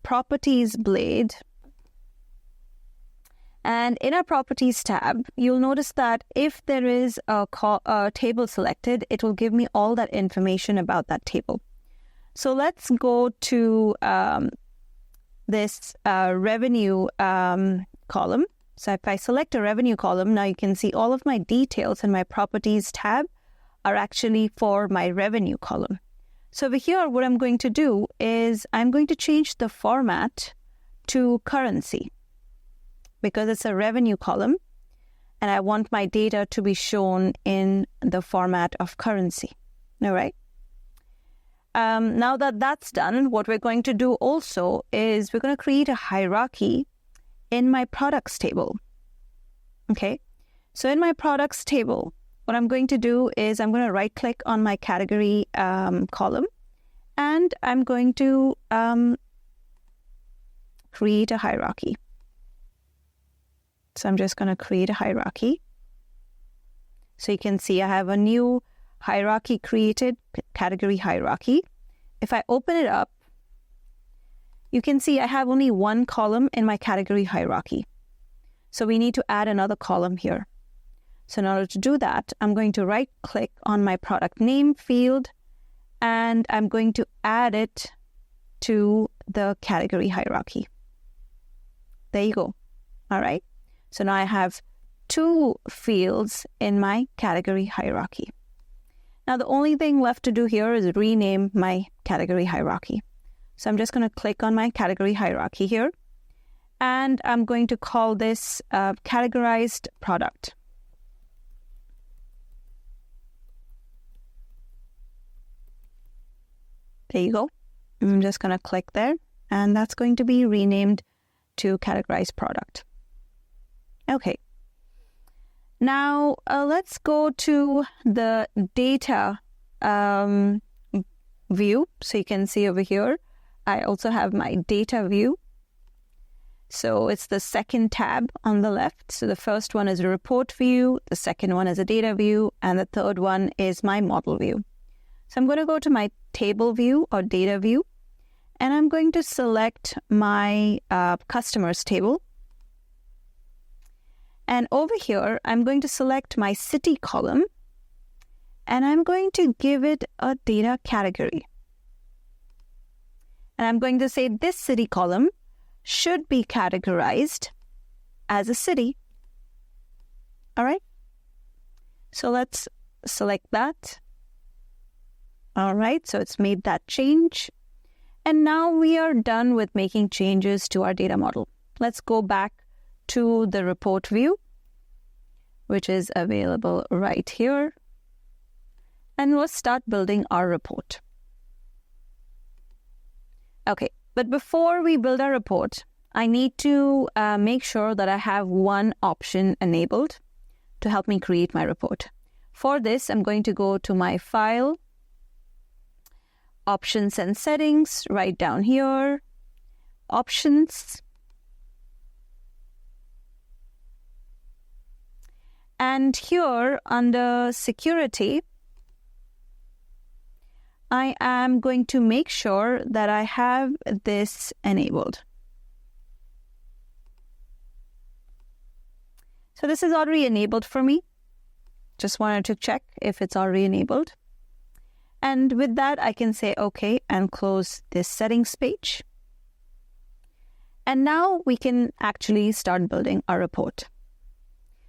properties blade. And in our properties tab, you'll notice that if there is a table selected, it will give me all that information about that table. So let's go to this revenue column. So if I select a revenue column, now you can see all of my details in my properties tab are actually for my revenue column. So over here, what I'm going to do is I'm going to change the format to currency because it's a revenue column and I want my data to be shown in the format of currency. All right. Now that that's done, what we're going to do also is we're going to create a hierarchy in my products table. Okay. So in my products table, what I'm going to do is I'm going to right click on my category column and I'm going to create a hierarchy. So I'm just going to create a hierarchy. So you can see I have a new hierarchy created, category hierarchy. If I open it up, you can see I have only one column in my category hierarchy. So we need to add another column here. So in order to do that, I'm going to right click on my product name field and I'm going to add it to the category hierarchy. There you go. All right. So now I have two fields in my category hierarchy. Now the only thing left to do here is rename my category hierarchy. So I'm just going to click on my category hierarchy here and I'm going to call this categorized product. There you go. I'm just going to click there and that's going to be renamed to categorized product. Okay. Now let's go to the data view. So you can see over here, I also have my data view. So it's the second tab on the left. So the first one is a report view, the second one is a data view, and the third one is my model view. So I'm going to go to my table view or data view, and I'm going to select my customers table. And over here, I'm going to select my city column, and I'm going to give it a data category. And I'm going to say this city column should be categorized as a city. All right. So let's select that. All right. So it's made that change. And now we are done with making changes to our data model. Let's go back to the report view, which is available right here. And let's start building our report. Okay, but before we build our report, I need to make sure that I have one option enabled to help me create my report. For this, I'm going to go to my File, Options and Settings, right down here, Options. And here under Security, I am going to make sure that I have this enabled. So this is already enabled for me. Just wanted to check if it's already enabled. And with that, I can say OK and close this settings page. And now we can actually start building our report.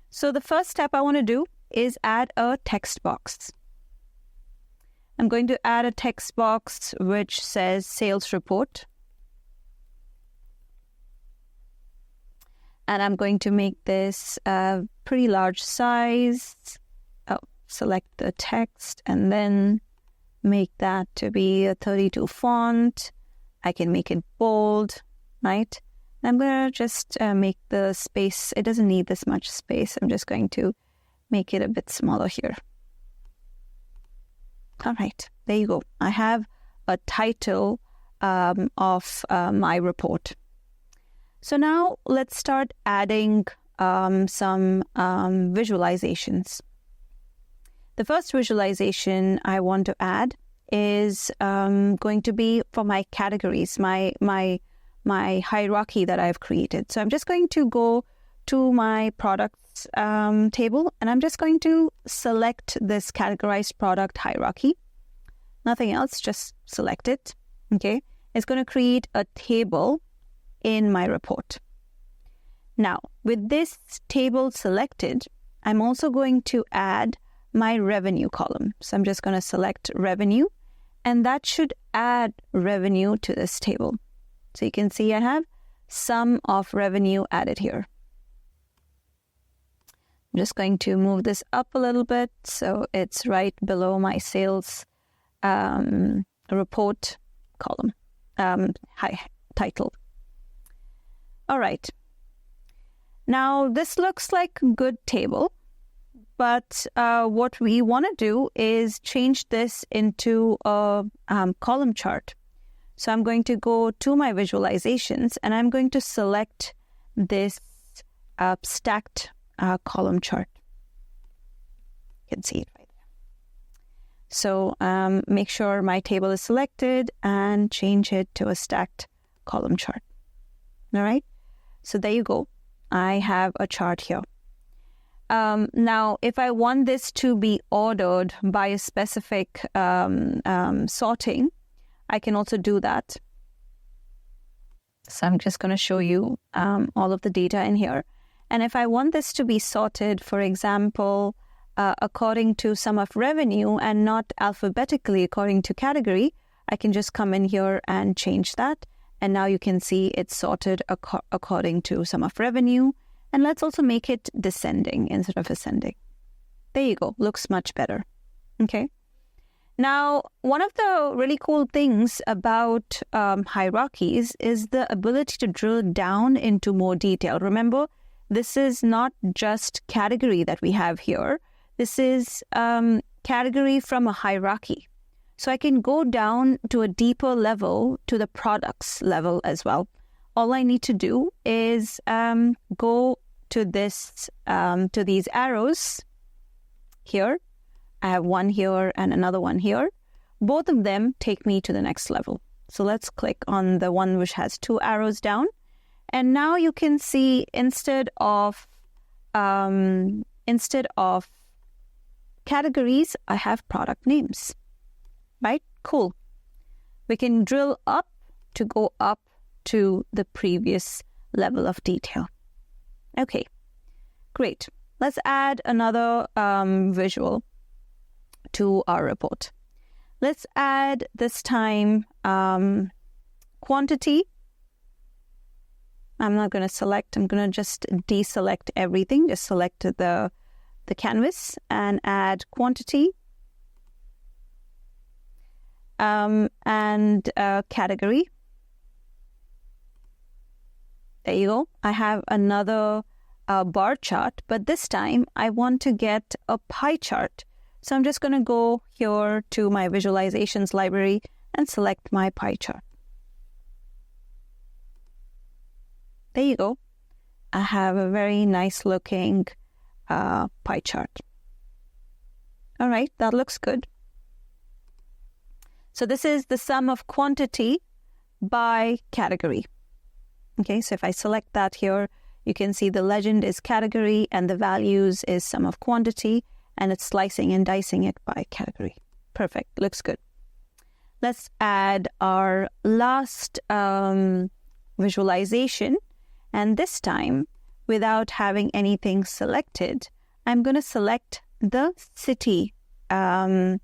So the first step I want to do is add a text box. I'm going to add a text box which says sales report. And I'm going to make this a pretty large size. Select the text and then make that to be a 32 font. I can make it bold, right? I'm going to just make the space. It doesn't need this much space. I'm just going to make it a bit smaller here. All right, there you go. I have a title of my report. So now let's start adding some visualizations. The first visualization I want to add is going to be for my categories, my hierarchy that I've created. So I'm just going to go to my products table, and I'm just going to select this categorized product hierarchy. Nothing else, just select it. Okay, it's going to create a table in my report. Now, with this table selected, I'm also going to add my revenue column. So I'm just going to select revenue, and that should add revenue to this table. So you can see I have sum of revenue added here. I'm just going to move this up a little bit so it's right below my sales report column, title. All right. Now this looks like a good table, but what we want to do is change this into a column chart. So I'm going to go to my visualizations and I'm going to select this stacked column chart. You can see it right there. So make sure my table is selected and change it to a stacked column chart. All right. So there you go. I have a chart here. Now, if I want this to be ordered by a specific sorting, I can also do that. So I'm just going to show you all of the data in here. And if I want this to be sorted, for example, according to sum of revenue and not alphabetically according to category, I can just come in here and change that. And now you can see it's sorted according to sum of revenue. And let's also make it descending instead of ascending. There you go. Looks much better. Okay. Now, one of the really cool things about hierarchies is the ability to drill down into more detail. Remember, this is not just category that we have here. This is category from a hierarchy. So I can go down to a deeper level, to the products level as well. All I need to do is go to this, to these arrows here. I have one here and another one here. Both of them take me to the next level. So let's click on the one which has two arrows down. And now you can see instead of categories, I have product names. Right? Cool. We can drill up to go up to the previous level of detail. Okay, great. Let's add another visual to our report. Let's add this time quantity. I'm not going to select. I'm going to just deselect everything. Just select the canvas and add quantity. And category. There you go. I have another bar chart, but this time I want to get a pie chart. So I'm just going to go here to my visualizations library and select my pie chart. There you go. I have a very nice looking pie chart. All right, that looks good. So this is the sum of quantity by category. Okay, so if I select that here, you can see the legend is category and the values is sum of quantity, and it's slicing and dicing it by category. Perfect, looks good. Let's add our last visualization, and this time, without having anything selected, I'm going to select the city column,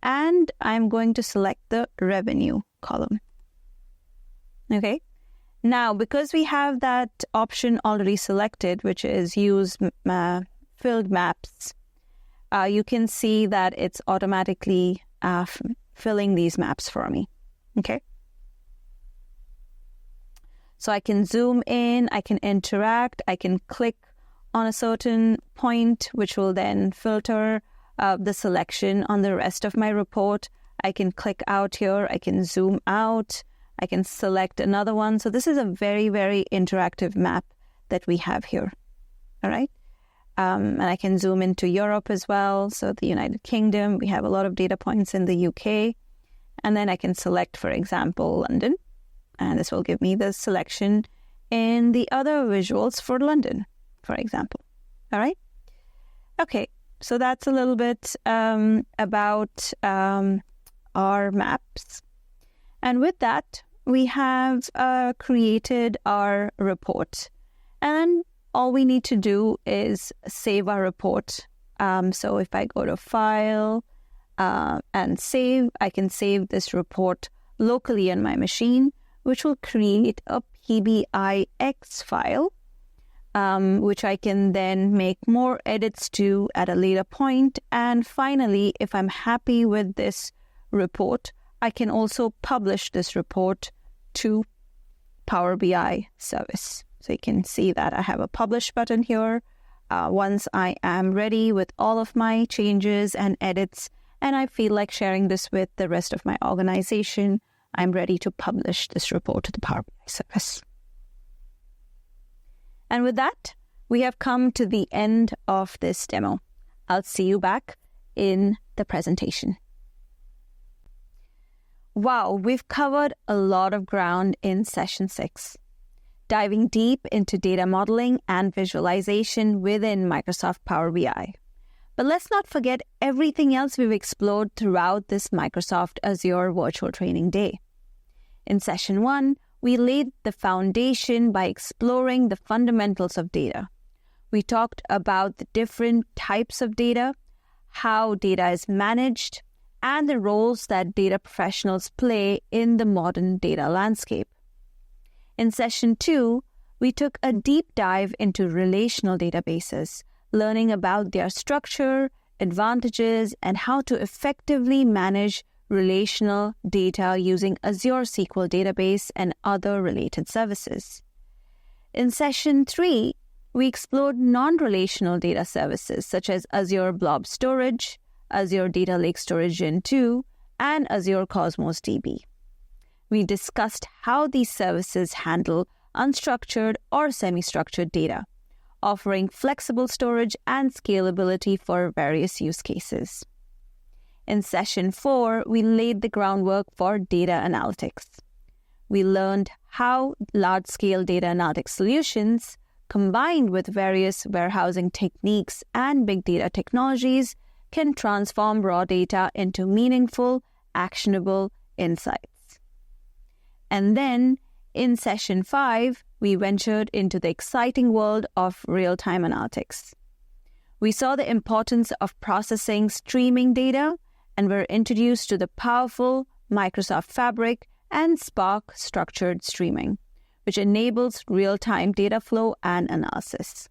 and I'm going to select the revenue column. Okay, now because we have that option already selected, which is use filled maps, you can see that it's automatically filling these maps for me. Okay, so I can zoom in, I can interact, I can click on a certain point, which will then filter the selection on the rest of my report. I can click out here, I can zoom out, I can select another one. So this is a very, very interactive map that we have here. All right. And I can zoom into Europe as well. So the United Kingdom, we have a lot of data points in the UK. And then I can select, for example, London. And this will give me the selection in the other visuals for London, for example. All right. Okay. So that's a little bit about our maps. And with that, we have created our report. And all we need to do is save our report. So if I go to File and Save, I can save this report locally on my machine, which will create a PBIX file, which I can then make more edits to at a later point. And finally, if I'm happy with this report, I can also publish this report to Power BI service. So you can see that I have a publish button here. Once I am ready with all of my changes and edits, and I feel like sharing this with the rest of my organization, I'm ready to publish this report to the Power BI service. And with that, we have come to the end of this demo. I'll see you back in the presentation. Wow, we've covered a lot of ground in session 6, diving deep into data modeling and visualization within Microsoft Power BI. But let's not forget everything else we've explored throughout this Microsoft Azure Virtual Training Day. In session 1, we laid the foundation by exploring the fundamentals of data. We talked about the different types of data, how data is managed, and the roles that data professionals play in the modern data landscape. In session 2, we took a deep dive into relational databases, learning about their structure, advantages, and how to effectively manage relational data using Azure SQL database and other related services. In session 3, we explored non-relational data services such as Azure Blob Storage, Azure Data Lake Storage Gen 2, and Azure Cosmos DB. We discussed how these services handle unstructured or semi-structured data, offering flexible storage and scalability for various use cases. In session 4, we laid the groundwork for data analytics. We learned how large-scale data analytics solutions, combined with various warehousing techniques and big data technologies, can transform raw data into meaningful, actionable insights. And then, in session 5, we ventured into the exciting world of real-time analytics. We saw the importance of processing streaming data and were introduced to the powerful Microsoft Fabric and Spark structured streaming, which enables real-time data flow and analysis.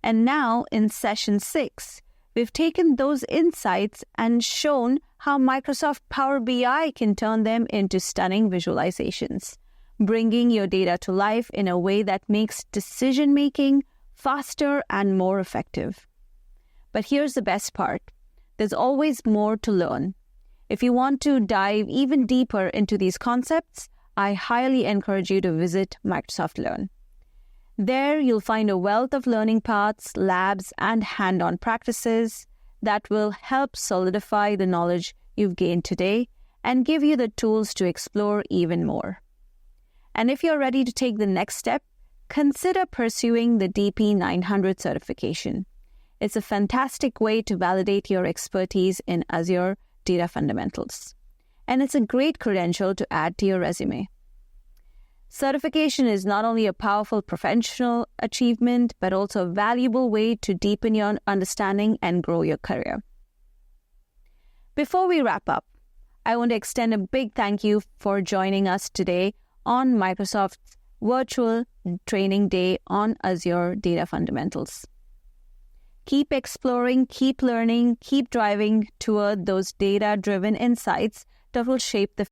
And now, in session 6, we've taken those insights and shown how Microsoft Power BI can turn them into stunning visualizations, bringing your data to life in a way that makes decision-making faster and more effective. But here's the best part. There's always more to learn. If you want to dive even deeper into these concepts, I highly encourage you to visit Microsoft Learn. There, you'll find a wealth of learning paths, labs, and hand-on practices. that will help solidify the knowledge you've gained today and give you the tools to explore even more. And if you're ready to take the next step, consider pursuing the DP-900 certification. It's a fantastic way to validate your expertise in Azure Data Fundamentals. And it's a great credential to add to your resume. Certification is not only a powerful professional achievement, but also a valuable way to deepen your understanding and grow your career. Before we wrap up, I want to extend a big thank you for joining us today on Microsoft's virtual training day on Azure Data Fundamentals. Keep exploring, keep learning, keep driving toward those data-driven insights that will shape the